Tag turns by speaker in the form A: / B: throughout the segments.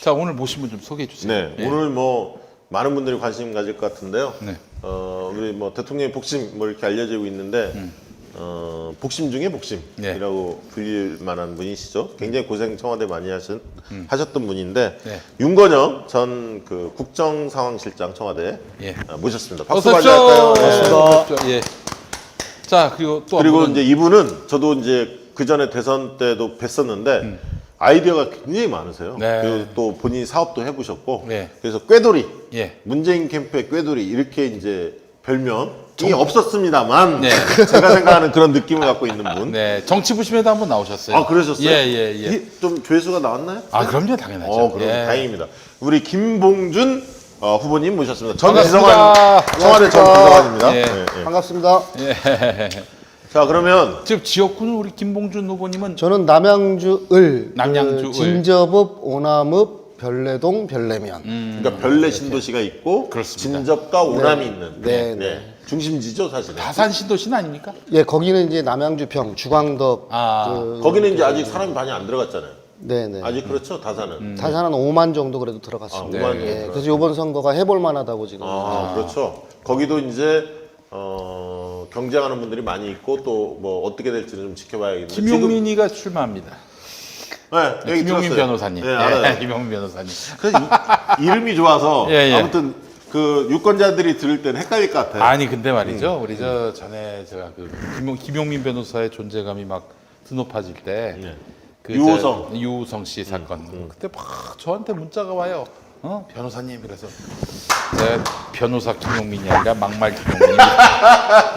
A: 자, 오늘 모신 분 좀 소개해 주세요.
B: 네,
A: 예.
B: 오늘 뭐 많은 분들이 관심 가질 것 같은데요.
A: 네.
B: 우리 뭐 대통령의 복심 뭐 이렇게 알려지고 있는데 복심 중에 복심이라고 불릴 만한 분이시죠. 굉장히 고생 청와대 많이 하셨던 분인데
A: 네.
B: 윤건영 전 그 국정상황실장 청와대
A: 예.
B: 모셨습니다. 박수
A: 어서 오십시오.
B: 맞이할까요?
A: 예. 자, 그리고 또
B: 그리고
A: 한 분은
B: 이제 이분은 저도 이제 그 전에 대선 때도 뵀었는데 아이디어가 굉장히 많으세요.
A: 네.
B: 그리고 또 본인이 사업도 해보셨고
A: 네.
B: 그래서 꾀돌이
A: 예.
B: 문재인 캠프의 꾀돌이 이렇게 이제 별명이 없었습니다만
A: 네.
B: 제가 생각하는 그런 느낌을 갖고 있는 분.
A: 네, 정치 부심에도 한번 나오셨어요.
B: 아 그러셨어요?
A: 예.
B: 좀 조회수가 나왔나요?
A: 아, 그럼요, 당연하죠.
B: 그럼
A: 예.
B: 다행입니다. 우리 김봉준 후보님 모셨습니다. 전
A: 반갑습니다.
B: 비서관 청와대 전 비서관입니다.
A: 예.
B: 네, 네.
C: 반갑습니다.
B: 자 그러면
A: 지금 지역구는 우리 김봉준 후보님은
C: 저는 남양주을,
A: 남양주을.
C: 진접읍, 오남읍, 별내동, 별내면.
B: 그러니까 별내 신도시가 있고
A: 그렇습니다.
B: 진접과 오남이 있는
C: 네.
B: 중심지죠 사실은.
A: 다산 신도시는 아닙니까?
C: 예, 거기는 이제 남양주평, 주광덕.
B: 거기는 이제 아직 사람이 많이 안 들어갔잖아요.
C: 네네.
B: 아직 그렇죠 다산은.
C: 다산 한 5만 정도 그래도 들어갔습니다.
B: 5만
C: 예,
B: 정도
C: 그래서 이번 선거가 해볼 만하다고 지금.
B: 그렇죠. 거기도 이제 경쟁하는 분들이 많이 있고 또 뭐 어떻게 될지는 좀 지켜봐야겠는데.
A: 김용민이가 출마합니다.
B: 네, 여기
A: 김용민
B: 들었어요.
A: 변호사님.
B: 네, 알아요.
A: 김용민 변호사님.
B: 그래서 이름이 좋아서
A: 예.
B: 아무튼 그 유권자들이 들을 때는 헷갈릴 것 같아요.
A: 아니 근데 말이죠. 우리 저 전에 제가 그 김용민 변호사의 존재감이 막 드높아질 때
B: 네.
A: 그
B: 유호성
A: 씨 사건 그때 막 저한테 문자가 와요. 변호사님 그래서 제가 변호사 김용민이 아니라 막말 김용민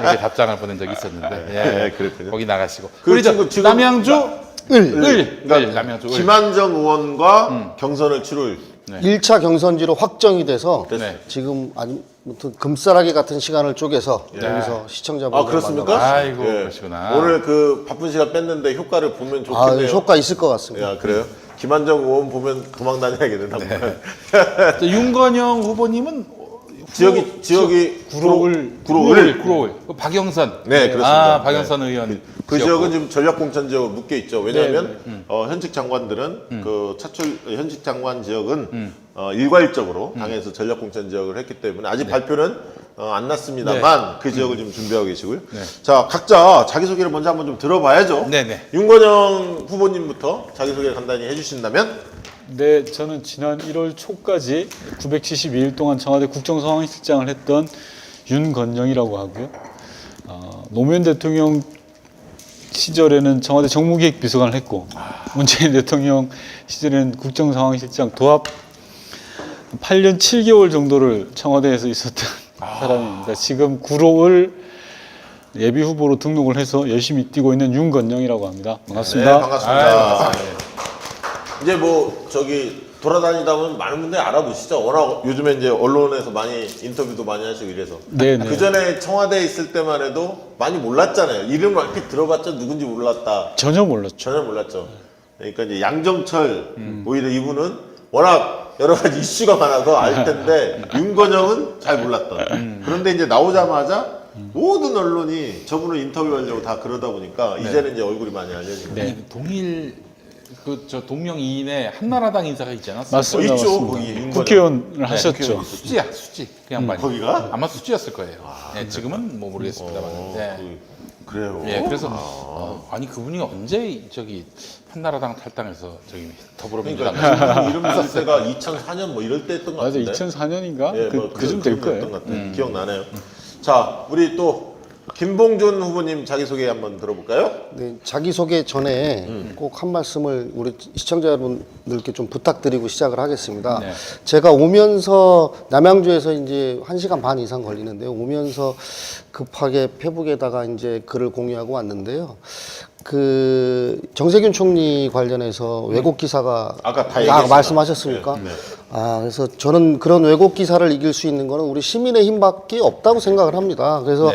A: 이렇게 답장을 보낸 적이 있었는데
B: 예, 그랬군요.
A: 거기 나가시고
B: 그
A: 우리 저
B: 친구 지금
A: 남양주
B: 그러니까
A: 남양주 을.
B: 김한정 의원과 경선을 치룰
C: 1차 경선지로 확정이 돼서
A: 네.
C: 지금 아무튼 금싸라기 같은 시간을 쪼개서 여기서 시청자분들
B: 그렇습니까?
A: 아이고
B: 예.
A: 그러시구나.
B: 오늘 그 바쁜 시간 뺐는데 효과를 보면 좋겠네요.
C: 효과 있을 것 같습니다.
B: 야, 그래요? 김한정 의원 보면 도망 다녀야겠네.
A: 또 윤건영 후보님은
B: 지역이 구로을.
A: 구로을. 박영선.
B: 네, 그렇습니다.
A: 박영선 의원.
B: 그 지역은 지금 전략공천 지역으로 묶여 있죠. 왜냐하면 현직 장관들은 그 차출 현직 장관 지역은 일괄적으로 당에서 전략공천 지역을 했기 때문에 아직 발표는 안 났습니다만 그 지역을 지금 준비하고 계시고요. 자, 각자 자기소개를 먼저 한번 좀 들어봐야죠.
A: 네네.
B: 윤건영 후보님부터 자기소개 간단히 해주신다면?
D: 네, 저는 지난 1월 초까지 972일 동안 청와대 국정상황실장을 했던 윤건영이라고 하고요. 노무현 대통령 시절에는 청와대 정무기획비서관을 했고 문재인 대통령 시절에는 국정상황실장 도합 8년 7개월 정도를 청와대에서 있었던 사람입니다. 지금 구로을 예비후보로 등록을 해서 열심히 뛰고 있는 윤건영이라고 합니다. 반갑습니다.
B: 네, 반갑습니다. 이제 뭐 돌아다니다 보면 많은 분들이 알아보시죠. 워낙 요즘에 이제 언론에서 많이 인터뷰도 많이 하시고 이래서.
D: 네네.
B: 그 전에 청와대에 있을 때만 해도 많이 몰랐잖아요. 이름을 얼핏 들어봤자 누군지 몰랐다.
D: 전혀 몰랐죠.
B: 전혀 몰랐죠. 그러니까 이제 양정철 오히려 이분은 워낙 여러 가지 이슈가 많아서 알 텐데 윤건영은 잘 몰랐던. 그런데 이제 나오자마자 모든 언론이 저분을 인터뷰하려고 다 그러다 보니까 이제는 이제 얼굴이 많이 알려진 거예요.
A: 동일 동명이인의 한나라당 인사가 있지 않았어요?
D: 맞습니다.
B: 있죠,
D: 맞습니다.
B: 거기 윤건영.
D: 국회의원을 하셨죠.
A: 수지야, 수지. 그 양반이.
B: 거기가?
A: 아마 수지였을 거예요. 네, 지금은 뭐 모르겠습니다만. 네.
B: 그래요.
A: 예, 그래서 아니 그분이 언제 한나라당 탈당해서 더불어민주당
B: 그러니까 이름 있을 때가 2004년 뭐 이럴 때 했던 것
D: 맞아,
B: 같은데.
D: 2004년인가?
B: 예,
D: 그쯤 될 거예요.
B: 것 같아요. 기억나네요. 자, 우리 또 김봉준 후보님 자기소개 한번 들어볼까요?
C: 네, 자기소개 전에 꼭 한 말씀을 우리 시청자 여러분들께 좀 부탁드리고 시작을 하겠습니다.
A: 네.
C: 제가 오면서 남양주에서 이제 1시간 반 이상 걸리는데요. 오면서 급하게 페북에다가 이제 글을 공유하고 왔는데요. 그 정세균 총리 관련해서 왜곡 기사가
B: 아까 다 얘기했습니다.
C: 말씀하셨습니까?
B: 네, 네.
C: 그래서 저는 그런 왜곡 기사를 이길 수 있는 거는 우리 시민의 힘밖에 없다고 생각을 합니다. 그래서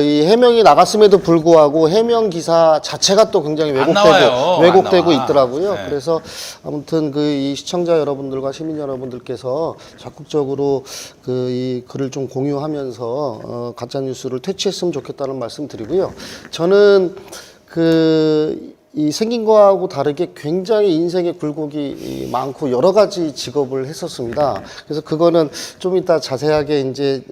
C: 이 해명이 나갔음에도 불구하고 해명 기사 자체가 또 굉장히 왜곡되고 있더라고요.
A: 네.
C: 그래서 아무튼 이 시청자 여러분들과 시민 여러분들께서 적극적으로 이 글을 좀 공유하면서 가짜 뉴스를 퇴치했으면 좋겠다는 말씀 드리고요. 저는 이 생긴 거하고 다르게 굉장히 인생의 굴곡이 많고 여러 가지 직업을 했었습니다. 그래서 그거는 좀 이따 자세하게 이제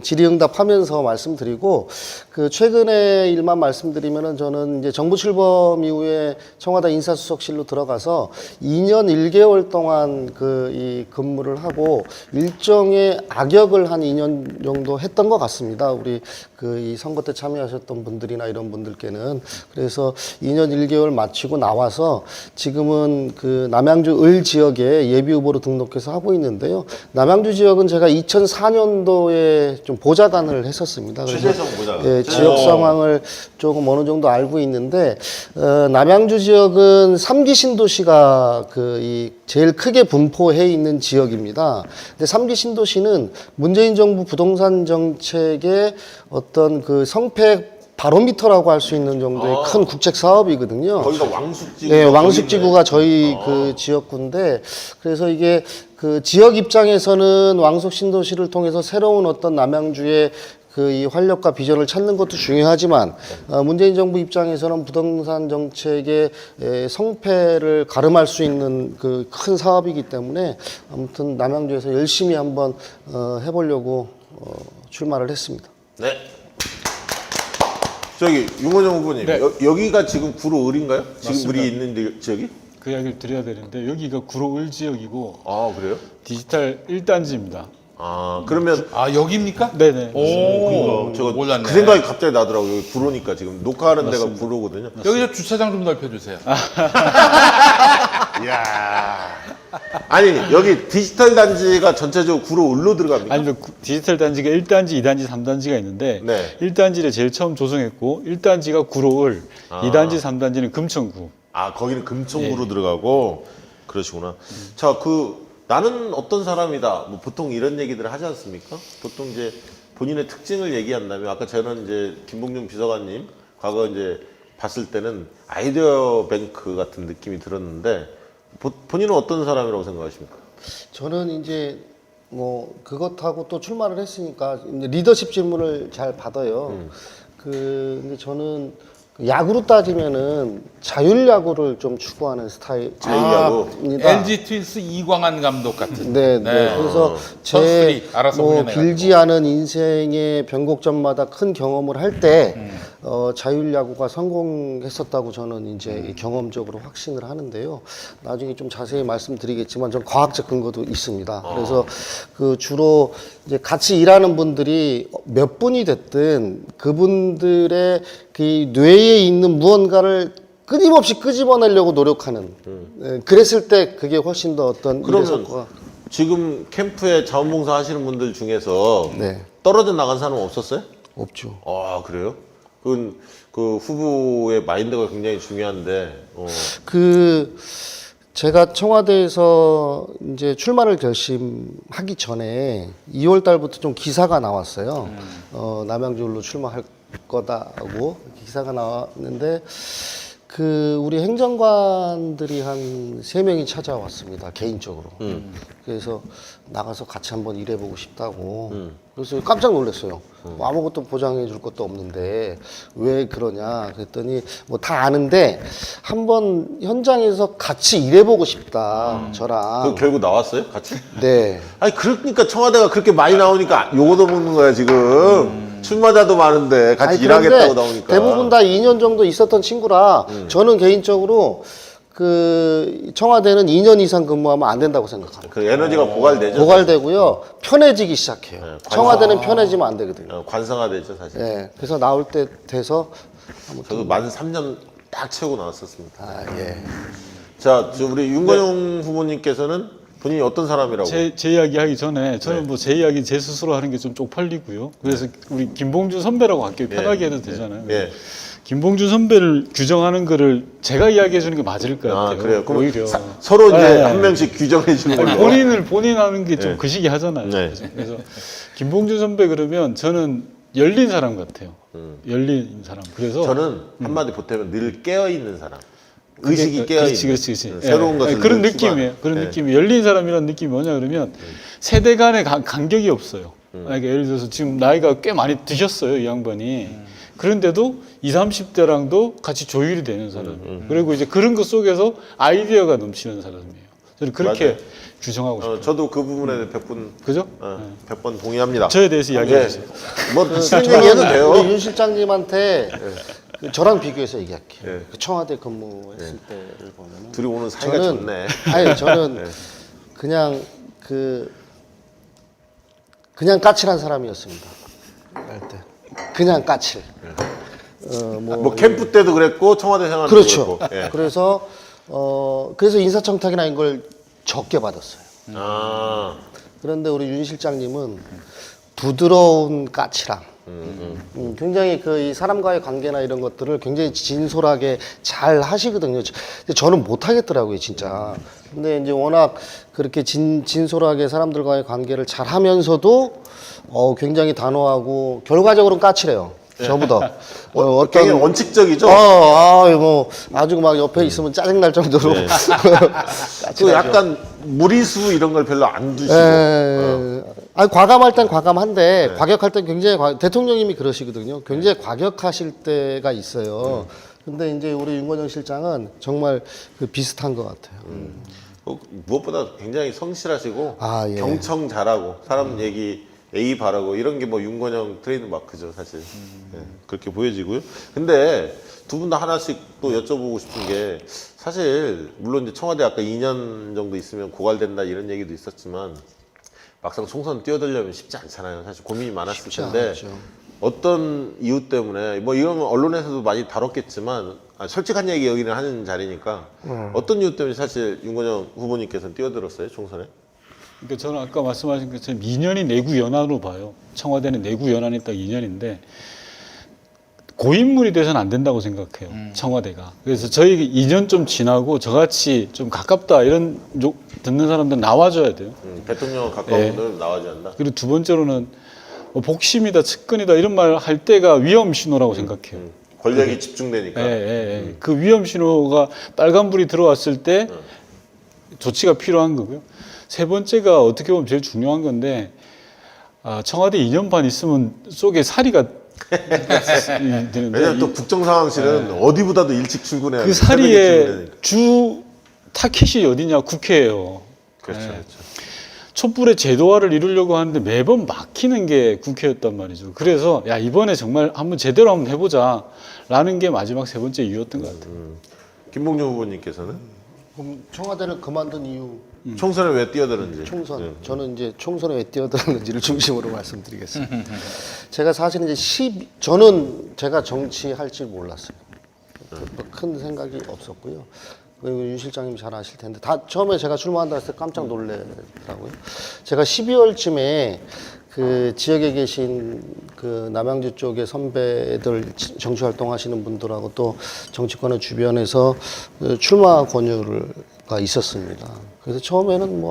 C: 질의응답하면서 말씀드리고 그 최근의 일만 말씀드리면은 저는 이제 정부 출범 이후에 청와대 인사수석실로 들어가서 2년 1개월 동안 그 이 근무를 하고 일정의 악역을 한 2년 정도 했던 것 같습니다. 우리 그 이 선거 때 참여하셨던 분들이나 이런 분들께는. 그래서 2년 1개월 마치고 나와서 지금은 그 남양주 을 지역에 예비 후보로 등록해서 하고 있는데요. 남양주 지역은 제가 2004년도에 좀 보좌관을 했었습니다. 그래서
B: 최재성 보좌관.
C: 예, 지역 상황을 조금 어느 정도 알고 있는데 남양주 지역은 3기 신도시가 그 이 제일 크게 분포해 있는 지역입니다. 근데 3기 신도시는 문재인 정부 부동산 정책의 어떤 그 성패 바로미터라고 할 수 있는 정도의 큰 국책 사업이거든요.
B: 거기가 왕숙지구.
C: 네, 왕숙지구가 저희 그 지역구인데, 그래서 이게 그 지역 입장에서는 왕숙 신도시를 통해서 새로운 어떤 남양주의 그 이 활력과 비전을 찾는 것도 중요하지만 문재인 정부 입장에서는 부동산 정책의 성패를 가름할 수 있는 그 큰 사업이기 때문에 아무튼 남양주에서 열심히 한번 해보려고 출마를 했습니다.
B: 네. 저기 윤건영 후보님,
D: 네.
B: 여기가 지금 구로 을인가요? 지금
D: 맞습니다.
B: 을이 있는 지역이?
D: 그 이야기를 드려야 되는데 여기가 구로을 지역이고
B: 아 그래요?
D: 디지털 1단지입니다.
B: 아 그러면
A: 아 여기입니까?
D: 네네.
A: 오,
B: 제가
A: 몰랐네.
B: 그 생각이 갑자기 나더라고요. 여기 구로니까 지금 녹화하는 데가 구로거든요.
A: 여기 저 주차장 좀 넓혀주세요.
B: 이야. 아니 여기 디지털 단지가 전체적으로 구로 을로 들어갑니까?
D: 아니면 디지털 단지가 1단지, 2단지, 3단지가 있는데
B: 네.
D: 1단지를 제일 처음 조성했고 1단지가 구로을, 2단지, 3단지는 금천구.
B: 아 거기는 금천구로 들어가고 그러시구나. 자 그 나는 어떤 사람이다. 뭐 보통 이런 얘기들을 하지 않습니까? 보통 이제 본인의 특징을 얘기한다면 아까 저는 이제 김봉준 비서관님 과거 이제 봤을 때는 아이디어 뱅크 같은 느낌이 들었는데 본인은 어떤 사람이라고 생각하십니까?
C: 저는 이제 뭐 그것하고 또 출마를 했으니까 이제 리더십 질문을 잘 받아요. 근데 저는 야구로 따지면은 자율야구를 좀 추구하는 스타일.
B: 자율야구.
A: LG 트윈스 이광한 감독 같은.
C: 네, 네. 그래서 제
A: 선수들이 알아서
C: 뭐
A: 훈련해가지고.
C: 길지 않은 인생의 변곡점마다 큰 경험을 할 때 자율야구가 성공했었다고 저는 이제 경험적으로 확신을 하는데요. 나중에 좀 자세히 말씀드리겠지만 좀 과학적 근거도 있습니다. 그래서 그 주로 이제 같이 일하는 분들이 몇 분이 됐든 그분들의 그 뇌에 있는 무언가를 끊임없이 끄집어내려고 노력하는. 네, 그랬을 때 그게 훨씬 더 어떤 일의
B: 그러면
C: 성과가.
B: 지금 캠프에 자원봉사 하시는 분들 중에서
C: 네.
B: 떨어져 나간 사람 없었어요?
C: 없죠.
B: 아 그래요? 그 후보의 마인드가 굉장히 중요한데
C: 그 제가 청와대에서 이제 출마를 결심하기 전에 2월 달부터 좀 기사가 나왔어요. 남양주로 출마할 거다고 기사가 나왔는데 그 우리 행정관들이 한 3명이 찾아왔습니다. 개인적으로. 그래서 나가서 같이 한번 일해보고 싶다고. 그래서 깜짝 놀랐어요. 뭐 아무것도 보장해 줄 것도 없는데 왜 그러냐 그랬더니 뭐 다 아는데 한번 현장에서 같이 일해보고 싶다. 저랑.
B: 그 결국 나왔어요? 같이?
C: 네.
B: 아니 그러니까 청와대가 그렇게 많이 나오니까 요거도 먹는 거야 지금. 출마자도 많은데 같이
C: 아니,
B: 일하겠다고
C: 그런데
B: 나오니까.
C: 대부분 다 2년 정도 있었던 친구라 저는 개인적으로 그 청와대는 2년 이상 근무하면 안 된다고 생각합니다.
B: 그 에너지가 고갈되죠.
C: 고갈되고요. 편해지기 시작해요.
B: 네,
C: 청와대는 편해지면 안 되거든요.
B: 관성화되죠 사실.
C: 네, 그래서 나올 때 돼서
B: 저도 만 3년 딱 채우고 나왔었습니다.
C: 아, 예.
B: 자, 저 우리 윤건영 후보님께서는 본인이 어떤 사람이라고?
D: 제 이야기 하기 전에 저는 뭐 제 이야기 제 스스로 하는 게 좀 쪽팔리고요. 그래서 우리 김봉준 선배라고 할게요. 편하게 해도 되잖아요.
B: 예.
D: 김봉준 선배를 규정하는 거를 제가 이야기해 주는 게 맞을 것 같아요.
B: 아 그래요. 그럼
D: 오히려
B: 서로 이제
D: 네.
B: 한 명씩 규정해 주는 걸로.
D: 본인 하는 게 좀
B: 네.
D: 그 시기 하잖아요.
B: 네.
D: 그래서 김봉준 선배 그러면 저는 열린 사람 같아요. 열린 사람. 그래서
B: 저는 한마디 보태면 늘 깨어 있는 사람. 의식이 깨어 있는.
D: 그렇지.
B: 새로운 것을
D: 그런
B: 늘
D: 느낌이에요.
B: 추구하는.
D: 그런
B: 네.
D: 느낌이 열린 사람이라는 느낌이 뭐냐 그러면 세대 간의 간격이 없어요. 그러니까 예를 들어서 지금 나이가 꽤 많이 드셨어요, 이 양반이. 그런데도 20, 30대랑도 같이 조율이 되는 사람. 그리고 이제 그런 것 속에서 아이디어가 넘치는 사람이에요. 저는 그렇게
B: 맞아요.
D: 규정하고 싶어요.
B: 저도 그 부분에 100번,
D: 그죠?
B: 100번 동의합니다.
D: 저에 대해서 이야기해
B: 예.
D: 주세요.
B: 뭐 싫은 얘기해도 돼요.
C: 우리 윤 실장님한테 그 저랑 비교해서 얘기할게요.
B: 예.
C: 그 청와대 근무했을 때를 보면
B: 둘이 오는 사이가 좋네.
C: 아니 저는 그냥 그냥 까칠한 사람이었습니다. 할 때. 그냥 까칠.
B: 뭐 캠프 때도 그랬고 청와대 생활 때도
C: 그렇죠.
B: 그랬고. 예.
C: 그래서 그래서 인사청탁이나 이런 걸 적게 받았어요.
B: 아,
C: 그런데 우리 윤 실장님은 부드러운 까칠함. 굉장히 이 사람과의 관계나 이런 것들을 굉장히 진솔하게 잘 하시거든요. 근데 저는 못 하겠더라고요, 진짜. 근데 이제 워낙 그렇게 진솔하게 사람들과의 관계를 잘 하면서도 굉장히 단호하고 결과적으로는 까칠해요. 저보다.
B: 굉장히 원칙적이죠.
C: 뭐 아주 막 옆에 있으면 짜증 날 정도로.
B: 그 약간 무리수 이런 걸 별로 안 두시고.
C: 아니, 과감할 땐 과감한데 과격할 땐 굉장히 대통령님이 그러시거든요. 굉장히 과격하실 때가 있어요. 근데 이제 우리 윤건영 실장은 정말 비슷한 것 같아요.
B: 무엇보다 굉장히 성실하시고
C: 아, 예.
B: 경청 잘하고 사람 얘기 예의 바르고 이런 게 뭐 윤건영 트레이드 마크죠 사실. 네, 그렇게 보여지고요. 근데 두 분 다 하나씩 또 여쭤보고 싶은 게 사실 물론 이제 청와대 아까 2년 정도 있으면 고갈된다 이런 얘기도 있었지만 막상 총선 뛰어들려면 쉽지 않잖아요. 사실 고민이 많았을 텐데 어떤 이유 때문에 뭐 이런 언론에서도 많이 다뤘겠지만 솔직한 얘기 여기는 하는 자리니까 어떤 이유 때문에 사실 윤건영 후보님께서는 뛰어들었어요 총선에?
D: 그러니까 저는 아까 말씀하신 것처럼 2년이 내구 연한으로 봐요. 청와대는 내구 연한이 딱 2년인데 고인물이 돼서는 안 된다고 생각해요. 청와대가. 그래서 저희 2년 좀 지나고 저같이 좀 가깝다 이런 듣는 사람들 나와줘야 돼요.
B: 대통령 가까운
D: 예.
B: 분들 나와지 않나?
D: 그리고 두 번째로는 뭐 복심이다, 측근이다 이런 말 할 때가 위험 신호라고 생각해요.
B: 권력이 집중되니까.
D: 그 위험 신호가 빨간불이 들어왔을 때 조치가 필요한 거고요. 세 번째가 어떻게 보면 제일 중요한 건데 청와대 2년 반 있으면 속에 사리가 되는데
B: 왜냐면 또 국정상황실은 어디보다도 일찍 출근해야
D: 그 사리의 주 타켓이 어디냐? 국회예요.
B: 그렇죠,
D: 네.
B: 그렇죠.
D: 촛불의 제도화를 이루려고 하는데 매번 막히는 게 국회였단 말이죠. 그래서 야 이번에 정말 한번 제대로 한번 해보자라는 게 마지막 세 번째 이유였던 것 같아요.
B: 김봉준 후보님께서는
C: 그럼 청와대를 그만둔 이유
B: 총선에 왜 뛰어드는지.
C: 총선. 저는 이제 총선에 왜 뛰어들었는지를 중심으로 말씀드리겠습니다. 제가 사실 이제 저는 제가 정치할 줄 몰랐어요. 큰 생각이 없었고요. 그리고 윤 실장님 잘 아실 텐데 처음에 제가 출마한다 했을 때 깜짝 놀래더라고요. 제가 12월쯤에 그 지역에 계신 그 남양주 쪽의 선배들 정치 활동하시는 분들하고 또 정치권의 주변에서 출마 권유가 있었습니다. 그래서 처음에는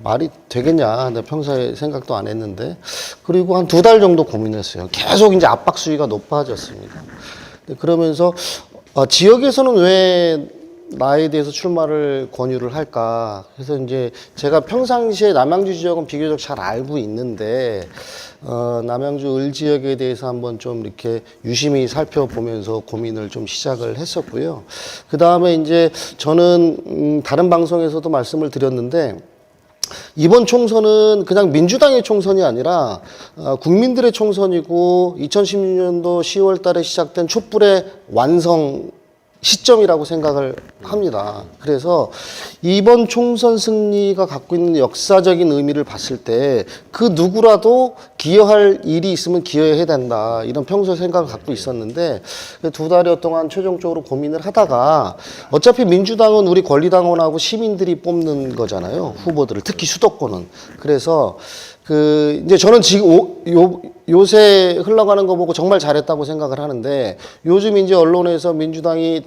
C: 말이 되겠냐. 내가 평소에 생각도 안 했는데. 그리고 한 2달 정도 고민했어요. 계속 이제 압박 수위가 높아졌습니다. 그러면서 지역에서는 왜 나에 대해서 출마를 권유를 할까? 그래서 이제 제가 평상시에 남양주 지역은 비교적 잘 알고 있는데, 남양주 을 지역에 대해서 한번 좀 이렇게 유심히 살펴보면서 고민을 좀 시작을 했었고요. 그 다음에 이제 저는 다른 방송에서도 말씀을 드렸는데, 이번 총선은 그냥 민주당의 총선이 아니라 국민들의 총선이고 2016년도 10월 달에 시작된 촛불의 완성 시점이라고 생각을 합니다. 그래서 이번 총선 승리가 갖고 있는 역사적인 의미를 봤을 때 그 누구라도 기여할 일이 있으면 기여해야 된다. 이런 평소 생각을 갖고 있었는데 2달여 동안 최종적으로 고민을 하다가 어차피 민주당은 우리 권리당원하고 시민들이 뽑는 거잖아요. 후보들을. 특히 수도권은. 그래서 이제 저는 지금 요새 흘러가는 거 보고 정말 잘했다고 생각을 하는데 요즘 이제 언론에서 민주당이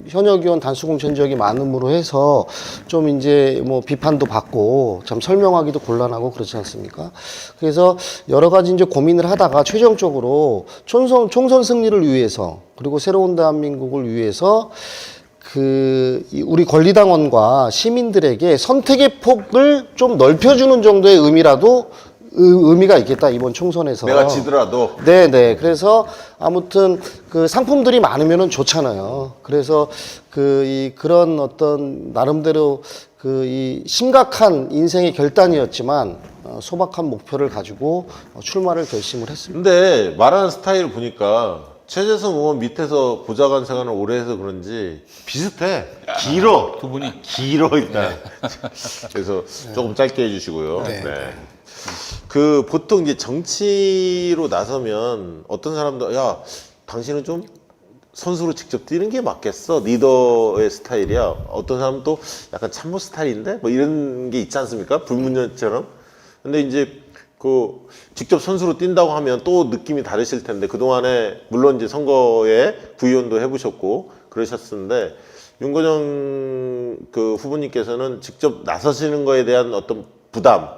C: 현역 의원 단수 공천 지역이 많음으로 해서 좀 이제 뭐 비판도 받고 참 설명하기도 곤란하고 그렇지 않습니까? 그래서 여러 가지 이제 고민을 하다가 최종적으로 총선 승리를 위해서 그리고 새로운 대한민국을 위해서 우리 권리당원과 시민들에게 선택의 폭을 좀 넓혀주는 정도의 의미가 있겠다 이번 총선에서.
B: 내가 지더라도
C: 네네. 그래서 아무튼 그 상품들이 많으면은 좋잖아요. 그래서 그런 어떤 나름대로 이 심각한 인생의 결단이었지만 소박한 목표를 가지고 출마를 결심을 했습니다.
B: 근데 말하는 스타일 보니까 최재성 의원 밑에서 보좌관 생활을 오래 해서 그런지 비슷해. 길어.
A: 두 분이.
B: 길어 일단. 그래서 조금 짧게 해주시고요. 네. 그 보통 이제 정치로 나서면 어떤 사람도 야 당신은 좀 선수로 직접 뛰는 게 맞겠어. 리더의 스타일이야. 어떤 사람은 또 약간 참모 스타일인데 뭐 이런 게 있지 않습니까? 불문율처럼. 근데 이제 그 직접 선수로 뛴다고 하면 또 느낌이 다르실 텐데 그동안에 물론 이제 선거에 구의원도 해보셨고 그러셨는데 윤건영 그 후보님께서는 직접 나서시는 거에 대한 어떤 부담,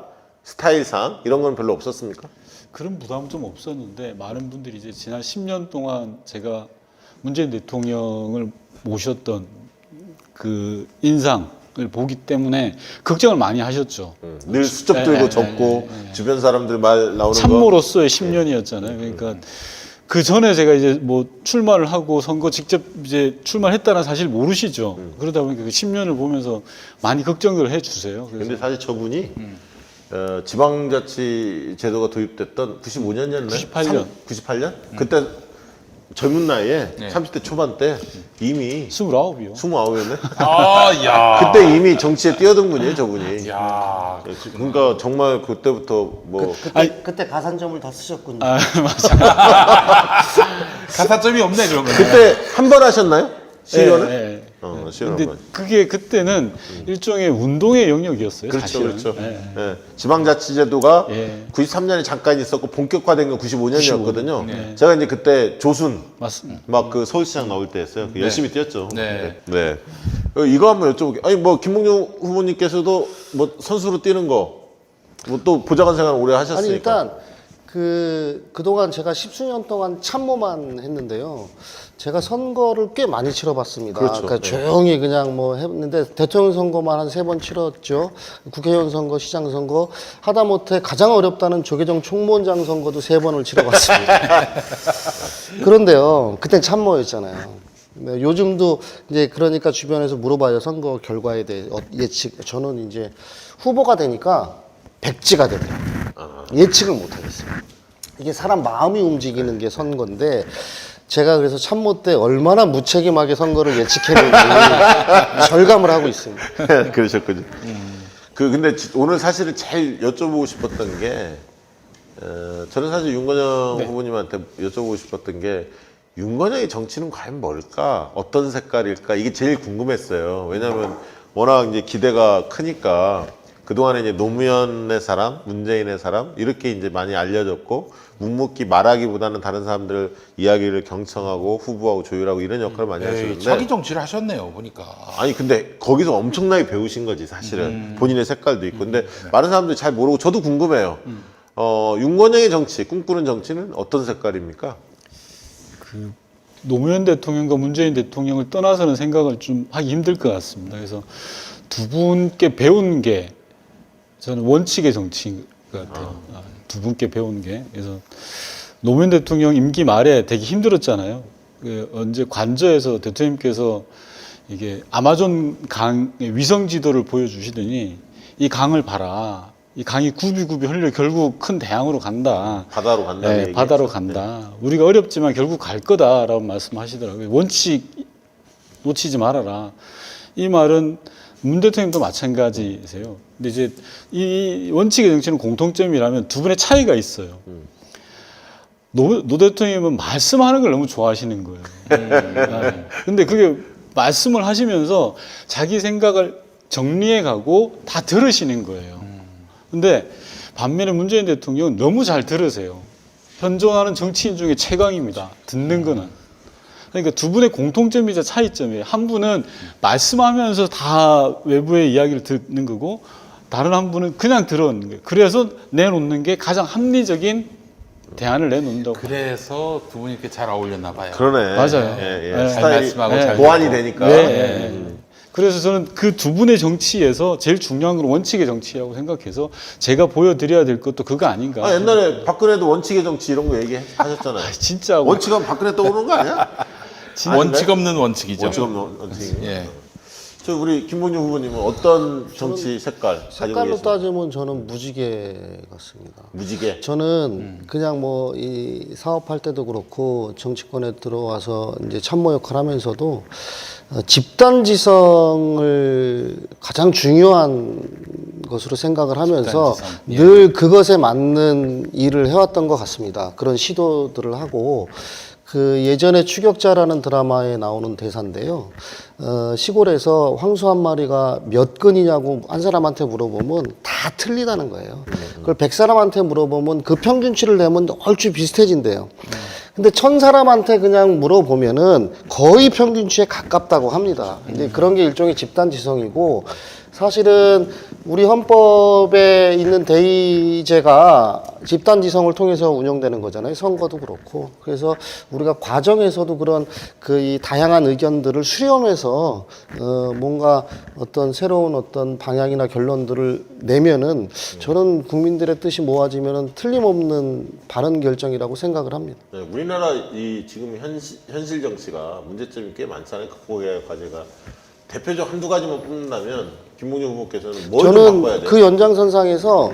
B: 스타일상 이런 건 별로 없었습니까?
D: 그런 부담 좀 없었는데 많은 분들이 이제 지난 10년 동안 제가 문재인 대통령을 모셨던 그 인상을 보기 때문에 걱정을 많이 하셨죠.
B: 늘 수첩 들고 적고 주변 사람들 말 나오는 거.
D: 참모로서의 10년이었잖아요. 그러니까 그 전에 제가 이제 뭐 출마를 하고 선거 직접 이제 출마를 했다는 사실 모르시죠. 그러다 보니까 그 10년을 보면서 많이 걱정을 해주세요. 그래서
B: 근데 사실 저분이 지방자치 제도가 도입됐던 95년이었나요?
D: 98년.
B: 98년? 그때 젊은 나이에
A: 네.
B: 30대 초반 때 이미
D: 29이요.
B: 29이었네?
A: 아, 야.
B: 그때 이미 정치에 뛰어든 분이에요, 저분이.
A: 야.
B: 그러니까 정말 그때부터 뭐
C: 그때 가산점을 다 쓰셨군요.
A: 가사점이 없네 그런 거.
B: 그때 한 번 하셨나요? 시연을?
D: 예.
B: 시연 한
D: 근데
B: 번.
D: 그게 그때는 일종의 운동의 영역이었어요.
B: 그렇죠,
D: 사실은.
B: 그렇죠.
D: 예.
B: 예. 지방자치제도가
D: 예.
B: 93년에 잠깐 있었고 본격화된 건 95년이었거든요.
A: 네.
B: 제가 이제 그때 조순
D: 맞습니다.
B: 막 그 서울시장 나올 때였어요. 열심히 뛰었죠.
A: 네.
B: 네. 이거 한번 여쭤볼게요. 아니 뭐 김봉준 후보님께서도 뭐 선수로 뛰는 거, 뭐 또 보좌관 생활 오래 하셨으니까.
C: 아니 일단 그동안 제가 10수년 동안 참모만 했는데요. 제가 선거를 꽤 많이 치러봤습니다.
B: 그렇죠.
C: 그러니까 조용히 그냥 뭐 했는데 대통령 선거만 한 3번 치렀죠. 국회의원 선거, 시장 선거 하다못해 가장 어렵다는 조계종 총무원장 선거도 3번을 치러봤습니다. 그런데요, 그땐 참모였잖아요. 네, 요즘도 이제 그러니까 주변에서 물어봐요. 선거 결과에 대해 예측. 저는 이제 후보가 되니까 백지가 되더라고요. 예측을 못 하겠어요. 이게 사람 마음이 움직이는 게 선거인데 제가 그래서 참모 때 얼마나 무책임하게 선거를 예측했는지 절감을 하고 있습니다.
B: 그러셨군요. 근데 오늘 사실은 제일 여쭤보고 싶었던 게 저는 사실 윤건영 후보님한테 여쭤보고 싶었던 게 윤건영의 정치는 과연 뭘까? 어떤 색깔일까? 이게 제일 궁금했어요. 왜냐하면 워낙 이제 기대가 크니까 그동안에 이제 노무현의 사람, 문재인의 사람 이렇게 이제 많이 알려졌고 묵묵히 말하기보다는 다른 사람들 이야기를 경청하고 후보하고 조율하고 이런 역할을 많이 하시는데
A: 자기 정치를 하셨네요 보니까.
B: 아니 근데 거기서 엄청나게 배우신 거지 사실은 본인의 색깔도 있고 근데 많은 사람들이 잘 모르고 저도 궁금해요. 윤건영의 정치, 꿈꾸는 정치는 어떤 색깔입니까?
D: 노무현 대통령과 문재인 대통령을 떠나서는 생각을 좀 하기 힘들 것 같습니다. 그래서 두 분께 배운 게 저는 원칙의 정치인 것 같아요. 두 분께 배운 게. 그래서 노무현 대통령 임기 말에 되게 힘들었잖아요. 언제 관저에서 대통령님께서 이게 아마존 강의 위성 지도를 보여주시더니 이 강을 봐라. 이 강이 굽이굽이 흘려 결국 큰 대양으로 간다.
B: 바다로 간다는
D: 네,
B: 얘기.
D: 바다로 간다. 우리가 어렵지만 결국 갈 거다라고 말씀하시더라고요. 원칙 놓치지 말아라. 이 말은 문 대통령도 마찬가지세요. 근데 이제 이 원칙의 정치는 공통점이라면 두 분의 차이가 있어요. 노 대통령은 말씀하는 걸 너무 좋아하시는 거예요. 네. 근데 그게 말씀을 하시면서 자기 생각을 정리해 가고 다 들으시는 거예요. 근데 반면에 문재인 대통령은 너무 잘 들으세요. 현존하는 정치인 중에 최강입니다. 듣는 거는. 그러니까 두 분의 공통점이자 차이점이에요. 한 분은 말씀하면서 다 외부의 이야기를 듣는 거고 다른 한 분은 그냥 들어오는 거예요. 그래서 내놓는 게 가장 합리적인 대안을 내놓는다고.
A: 그래서 두 분이 이렇게 잘 어울렸나 봐요.
B: 그러네.
D: 맞아요.
B: 예, 예.
D: 네.
B: 스타일이
A: 말씀하고 잘
B: 보완이
A: 듣고.
B: 되니까.
D: 네. 그래서 저는 그 두 분의 정치에서 제일 중요한 건 원칙의 정치라고 생각해서 제가 보여드려야 될 것도 그거 아닌가.
B: 아, 옛날에 박근혜도 원칙의 정치 이런 거 얘기하셨잖아요.
D: 아, 진짜
B: 원칙은 박근혜 떠오르는 거 아니야?
A: 원칙 없는 원칙이죠.
B: 원칙 없는 원칙.
A: 예.
B: 저 우리 김봉준 후보님은 어떤 정치 색깔 가지고
C: 색깔로
B: 계십니까?
C: 따지면 저는 무지개 같습니다.
B: 무지개.
C: 저는 그냥 뭐 이 사업할 때도 그렇고 정치권에 들어와서 이제 참모 역할 하면서도 집단지성을 가장 중요한 것으로 생각을 하면서
A: 집단지성, 예.
C: 늘 그것에 맞는 일을 해왔던 것 같습니다. 그런 시도들을 하고 그 예전에 추격자라는 드라마에 나오는 대사인데요. 시골에서 황소 한 마리가 몇 근이냐고 한 사람한테 물어보면 다 틀리다는 거예요. 그걸 100사람한테 물어보면 그 평균치를 내면 얼추 비슷해진대요. 근데 1000사람한테 그냥 물어보면은 거의 평균치에 가깝다고 합니다. 근데 그런 게 일종의 집단지성이고 사실은 우리 헌법에 있는 대의제가 집단지성을 통해서 운영되는 거잖아요. 선거도 그렇고. 그래서 우리가 과정에서도 그런 그 이 다양한 의견들을 수렴해서 뭔가 어떤 새로운 어떤 방향이나 결론들을 내면은 저는 국민들의 뜻이 모아지면은 틀림없는 바른 결정이라고 생각을 합니다.
B: 네, 우리나라 이 지금 현실 정치가 문제점이 꽤 많잖아요. 극복의 과제가. 대표적 한두 가지만 뽑는다면 김봉준 후보께서는 뭘 좀
C: 저는
B: 바꿔야 돼요?
C: 그 연장선상에서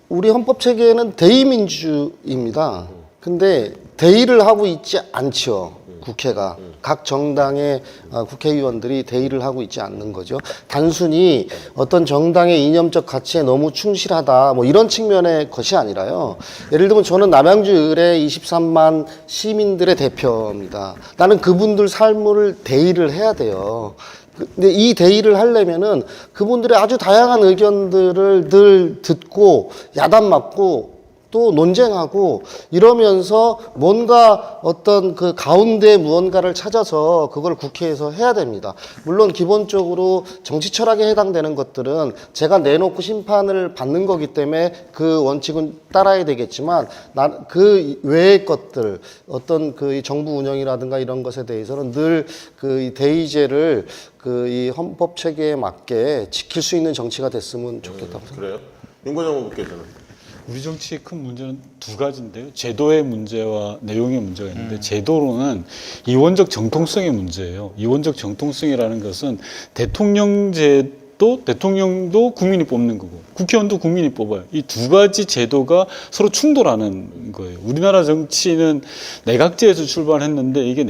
C: 우리 헌법 체계에는 대의민주입니다. 근데 대의를 하고 있지 않죠. 국회가 각 정당의 국회의원들이 대의를 하고 있지 않는 거죠. 단순히 어떤 정당의 이념적 가치에 너무 충실하다 뭐 이런 측면의 것이 아니라요. 예를 들면 저는 남양주 의뢰 23만 시민들의 대표입니다. 나는 그분들 삶을 대의를 해야 돼요. 근데 이 대의를 하려면은 그분들의 아주 다양한 의견들을 늘 듣고 야단 맞고 또 논쟁하고 이러면서 뭔가 어떤 그 가운데 무언가를 찾아서 그걸 국회에서 해야 됩니다. 물론 기본적으로 정치 철학에 해당되는 것들은 제가 내놓고 심판을 받는 거기 때문에 그 원칙은 따라야 되겠지만 그 외의 것들 어떤 그 정부 운영이라든가 이런 것에 대해서는 늘 그 대의제를 그 이 헌법 체계에 맞게 지킬 수 있는 정치가 됐으면 좋겠다고 생각합니다.
B: 그래요? 윤건영 후보께서는
D: 우리 정치의 큰 문제는 두 가지인데요. 제도의 문제와 내용의 문제가 있는데 제도로는 이원적 정통성의 문제예요. 이원적 정통성이라는 것은 대통령도 국민이 뽑는 거고 국회의원도 국민이 뽑아요. 이 두 가지 제도가 서로 충돌하는 거예요. 우리나라 정치는 내각제에서 출발했는데 이게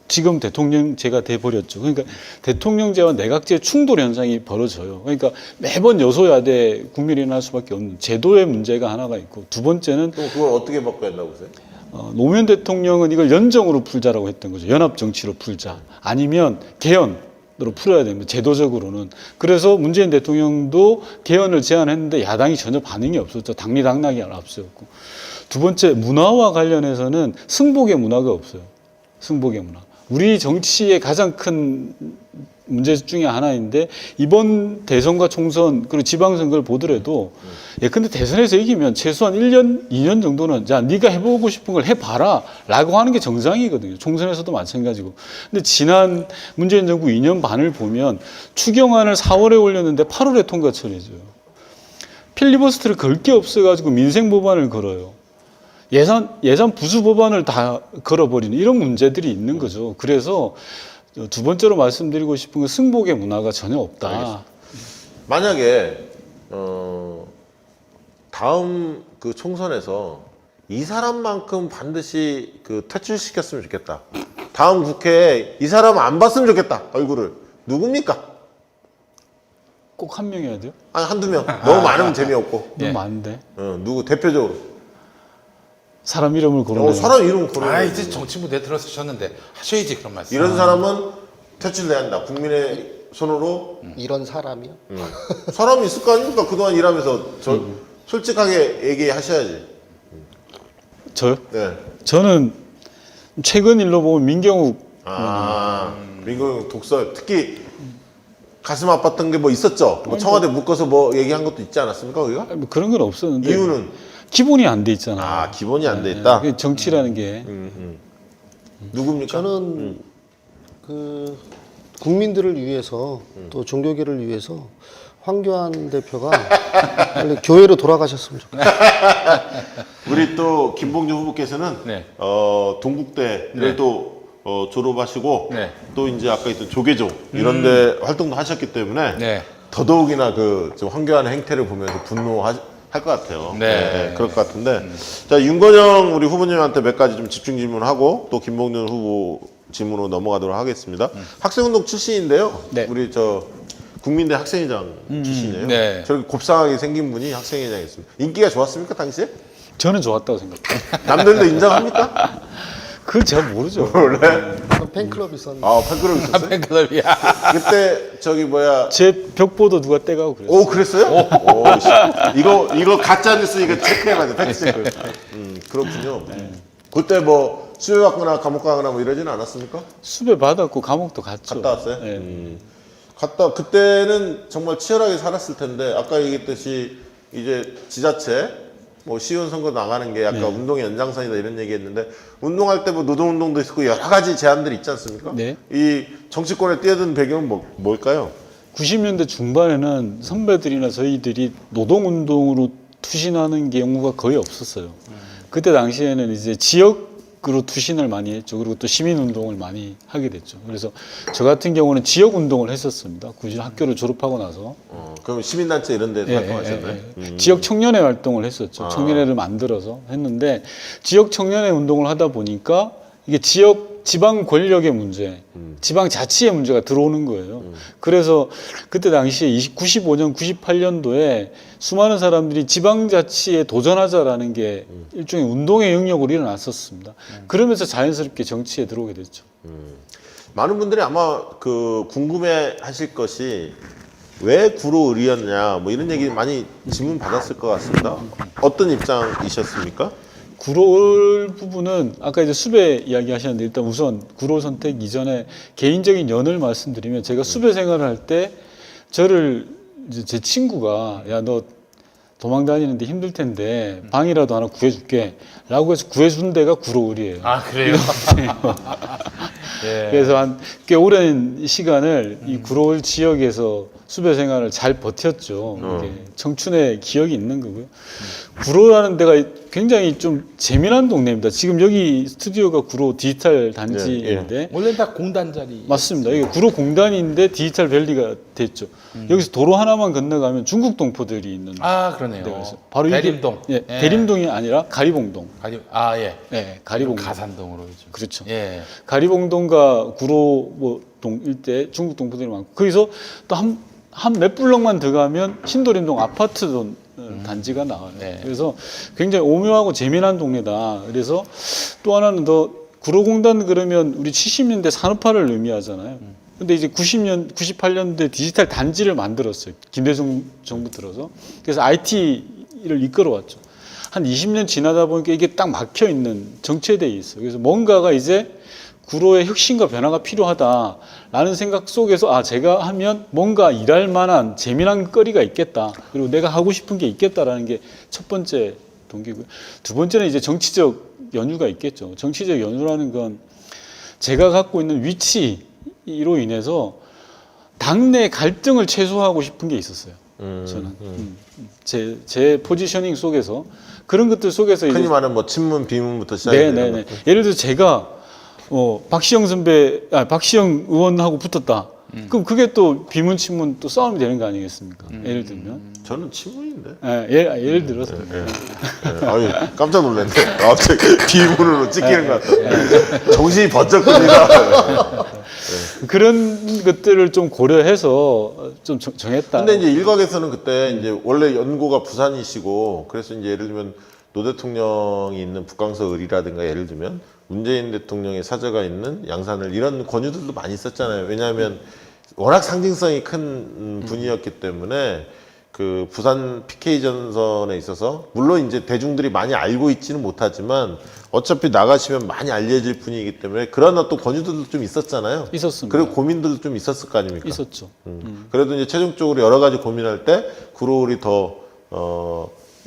D: 지금 대통령제가 돼버렸죠. 그러니까 대통령제와 내각제 충돌 현상이 벌어져요. 그러니까 매번 여소야대 국민이 날 수밖에 없는 제도의 문제가 하나가 있고 두 번째는
B: 그럼 그걸 어떻게 바꿔야 한다고 보세요?
D: 노무현 대통령은 이걸 연정으로 풀자라고 했던 거죠. 연합 정치로 풀자. 아니면 개헌으로 풀어야 됩니다. 제도적으로는. 그래서 문재인 대통령도 개헌을 제안했는데 야당이 전혀 반응이 없었죠. 당리당락이 앞서였고. 두 번째 문화와 관련해서는 승복의 문화가 없어요. 승복의 문화. 우리 정치의 가장 큰 문제 중에 하나인데 이번 대선과 총선 그리고 지방선거를 보더라도 근데 대선에서 이기면 최소한 1년, 2년 정도는 자 네가 해보고 싶은 걸 해봐라 라고 하는 게 정상이거든요. 총선에서도 마찬가지고. 근데 지난 문재인 정부 2년 반을 보면 추경안을 4월에 올렸는데 8월에 통과 처리해줘요. 필리버스터를 걸 게 없어가지고 민생 법안을 걸어요. 예산 부수 법안을 다 걸어버리는 이런 문제들이 있는 거죠. 그래서 두 번째로 말씀드리고 싶은 건 승복의 문화가 전혀 없다.
B: 알겠습니다. 만약에 다음 그 총선에서 이 사람만큼 반드시 그 퇴출시켰으면 좋겠다. 다음 국회에 이 사람 안 봤으면 좋겠다. 얼굴을 누굽니까?
D: 꼭 한 명이어야 돼요?
B: 아니 한두 명. 너무 많으면 재미없고.
D: 너무 많은데.
B: 누구 대표적으로?
D: 사람 이름을 거론해요.
B: 사람 이름 거론.
A: 이제 정치부대 들어서셨는데 하셔야지 그런 말씀.
B: 이런 사람은 퇴출돼야 한다. 국민의 손으로.
C: 이런 사람이요?
B: 사람이 있을 거 아닙니까? 그동안 일하면서 솔직하게 얘기하셔야지.
D: 저요?
B: 네.
D: 저는 최근 일로 보면 민경욱
B: 민경 독설 특히 가슴 아팠던 게 뭐 있었죠? 뭐 청와대 묶어서 뭐 얘기한 것도 있지 않았습니까? 우리가?
D: 뭐 그런 건 없었는데
B: 이유는?
D: 기본이 안 돼 있잖아요.
B: 기본이 안 돼 있다?
D: 그게 정치라는 게
B: 누굽니까?
C: 저는 그 국민들을 위해서 또 종교계를 위해서 황교안 대표가 빨리 교회로 돌아가셨으면 좋겠어요.
B: 우리 또 김봉준 후보께서는
A: 네.
B: 동국대를
A: 네.
B: 또 졸업하시고
A: 네.
B: 또 이제 아까 있던 조계종 이런데 활동도 하셨기 때문에
A: 네.
B: 더더욱이나 좀 황교안의 행태를 보면서 분노할 것 같아요.
A: 네.
B: 그럴 것 같은데 자 윤건영 우리 후보님한테 몇 가지 좀 집중 질문하고 또 김봉준 후보 질문으로 넘어가도록 하겠습니다. 학생운동 출신인데요.
D: 네.
B: 우리 국민대 학생회장 출신이에요.
A: 네.
B: 저렇게 곱상하게 생긴 분이 학생회장이었습니다. 인기가 좋았습니까 당시에?
D: 저는 좋았다고 생각해요.
B: 남들도 인정합니까?
D: 그건 제가 모르죠.
B: 원래
C: 팬클럽이 있었는데
B: 팬클럽 있었어요?
A: 팬클럽이야.
B: 그때
D: 제 벽보도 누가 떼가고 그랬어요.
B: 오 그랬어요? 오, 이거 가짜 뉴스 이거 체크해야 돼 팩트 체크. 그렇군요. 그때 뭐 수배 받거나 감옥 가거나 뭐 이러지는 않았습니까?
D: 수배 받았고 감옥도 갔죠.
B: 갔다 왔어요?
D: 네.
B: 그때는 정말 치열하게 살았을 텐데 아까 얘기했듯이 이제 지자체 뭐 시의원 선거 나가는 게 약간 운동의 연장선이다 이런 얘기했는데 운동할 때 뭐 노동운동도 있었고 여러 가지 제안들이 있지 않습니까?
D: 네.
B: 이 정치권에 뛰어든 배경은 뭘까요?
D: 90년대 중반에는 선배들이나 저희들이 노동운동으로 투신하는 경우가 거의 없었어요. 그때 당시에는 이제 지역으로 투신을 많이 했죠. 그리고 또 시민운동을 많이 하게 됐죠. 그래서 저 같은 경우는 지역운동을 했었습니다. 굳이 학교를 졸업하고 나서.
B: 그럼 시민단체 이런 데서 활동하셨나요?
D: 지역 청년회 활동을 했었죠. 청년회를 만들어서 했는데 지역 청년회 운동을 하다 보니까 이게 지방 권력의 문제, 지방 자치의 문제가 들어오는 거예요. 그래서 그때 당시에 95년, 98년도에 수많은 사람들이 지방자치에 도전하자라는 게 일종의 운동의 영역으로 일어났었습니다. 그러면서 자연스럽게 정치에 들어오게 됐죠.
B: 많은 분들이 아마 궁금해 하실 것이 왜 구로을이었냐 뭐 이런 얘기 많이 질문 받았을 것 같습니다. 어떤 입장이셨습니까?
D: 구로을 부분은 아까 이제 수배 이야기 하셨는데 일단 우선 구로 선택 이전에 개인적인 연을 말씀드리면 제가 수배 생활을 할 때 저를 이제 제 친구가 야 너 도망 다니는데 힘들 텐데 방이라도 하나 구해줄게 라고 해서 구해준 데가 구로을이에요.
A: 아 그래요? 예.
D: 그래서 한 꽤 오랜 시간을 이 구로을 지역에서 수배 생활을 잘 버텼죠. 이게 청춘의 기억이 있는 거고요. 구로라는 데가 굉장히 좀 재미난 동네입니다. 지금 여기 스튜디오가 구로 디지털 단지인데
A: 원래 다 공단 자리.
D: 맞습니다. 이게 구로 공단인데 디지털 밸리가 됐죠. 여기서 도로 하나만 건너가면 중국 동포들이 있는
A: 아 그러네요.
D: 데가 바로
A: 대림동.
D: 예, 대림동이 아니라 가리봉동.
A: 아 예.
D: 예, 가리봉동.
A: 가산동으로 요즘.
D: 그렇죠.
A: 예.
D: 가리봉동과 구로 동 일대 중국 동포들이 많고 거기서 또 한 몇 블럭만 더 가면 신도림동 아파트 단지가 나와요.
A: 네.
D: 그래서 굉장히 오묘하고 재미난 동네다. 그래서 또 하나는 더 구로공단 그러면 우리 70년대 산업화를 의미하잖아요. 근데 이제 98년대 디지털 단지를 만들었어요. 김대중 정부 들어서. 그래서 IT를 이끌어왔죠. 한 20년 지나다 보니까 이게 딱 막혀 있는 정체되어 있어요. 그래서 뭔가가 이제 구로의 혁신과 변화가 필요하다라는 생각 속에서 제가 하면 뭔가 일할 만한 재미난 거리가 있겠다. 그리고 내가 하고 싶은 게 있겠다라는 게 첫 번째 동기고요. 두 번째는 이제 정치적 연유가 있겠죠. 정치적 연유라는 건 제가 갖고 있는 위치로 인해서 당내 갈등을 최소화하고 싶은 게 있었어요. 저는 제 포지셔닝 속에서 그런 것들 속에서
B: 흔히
D: 이제
B: 말하는 뭐 친문 비문부터 시작해서
D: 네네네. 예를 들어 제가 박시영 의원하고 붙었다. 그럼 그게 또 비문 친문 또 싸움이 되는 거 아니겠습니까? 예를 들면.
B: 저는 친문인데.
D: 예를 들어서.
B: 아니 깜짝 놀랐네. 갑자기 비문으로 찍히는 것 같아. 정신이 번쩍 듭니다.
D: 그런 것들을 좀 고려해서 좀 정했다.
B: 근데 이제 일각에서는 그때 이제 원래 연고가 부산이시고 그래서 이제 예를 들면 노 대통령이 있는 북강서 을이라든가 예를 들면 문재인 대통령의 사저가 있는 양산을 이런 권유들도 많이 있었잖아요. 왜냐하면 워낙 상징성이 큰 분이었기 때문에 그 부산 PK 전선에 있어서 물론 이제 대중들이 많이 알고 있지는 못하지만 어차피 나가시면 많이 알려질 분이기 때문에 그런 어떤 권유들도 좀 있었잖아요.
D: 있었습니다.
B: 그리고 고민들도 좀 있었을 거 아닙니까?
D: 있었죠.
B: 그래도 이제 최종적으로 여러 가지 고민할 때 구로울이 더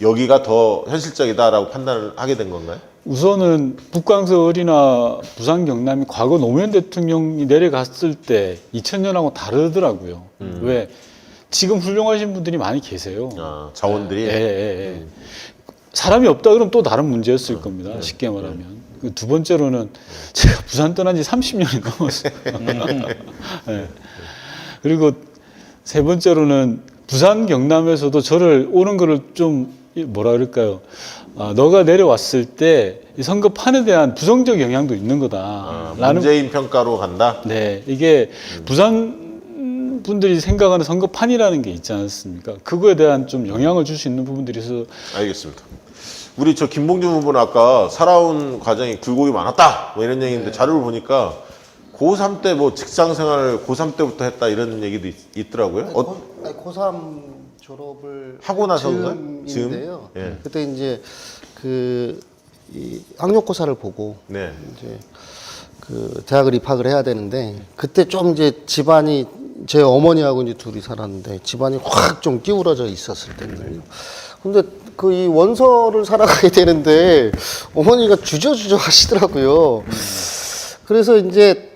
B: 여기가 더 현실적이다라고 판단을 하게 된 건가요?
D: 우선은 북강서을이나 부산 경남이 과거 노무현 대통령이 내려갔을 때 2000년하고 다르더라고요. 왜? 지금 훌륭하신 분들이 많이 계세요.
B: 아, 자원들이.
D: 예. 사람이 없다 그러면 또 다른 문제였을 겁니다. 쉽게 말하면. 그 두 번째로는 제가 부산 떠난 지 30년이 넘었어요. 예. 그리고 세 번째로는 부산 경남에서도 저를 오는 거를 좀 뭐라 그럴까요? 너가 내려왔을 때 이 선거판에 대한 부정적 영향도 있는 거다.
B: 문재인 평가로 간다?
D: 네, 이게 부산 분들이 생각하는 선거판이라는 게 있지 않습니까? 그거에 대한 좀 영향을 줄 수 있는 부분들이 있어서.
B: 알겠습니다. 우리 저 김봉준 후보는 아까 살아온 과정이 굴곡이 많았다 뭐 이런 얘기인데 자료를 보니까 고3 때 뭐 직장 생활을 고3 때부터 했다 이런 얘기도 있더라고요.
C: 고3 졸업을
B: 하고 나서인가요?
C: 즈음인데요.
B: 예.
C: 그때 이제 이 학력고사를 보고
B: 네.
C: 이제 그 대학을 입학을 해야 되는데 그때 좀 이제 집안이 제 어머니하고 이제 둘이 살았는데 집안이 확 좀 기울어져 있었을 때거든요. 근데 그 이 원서를 살아가게 되는데 어머니가 주저주저 하시더라고요. 그래서 이제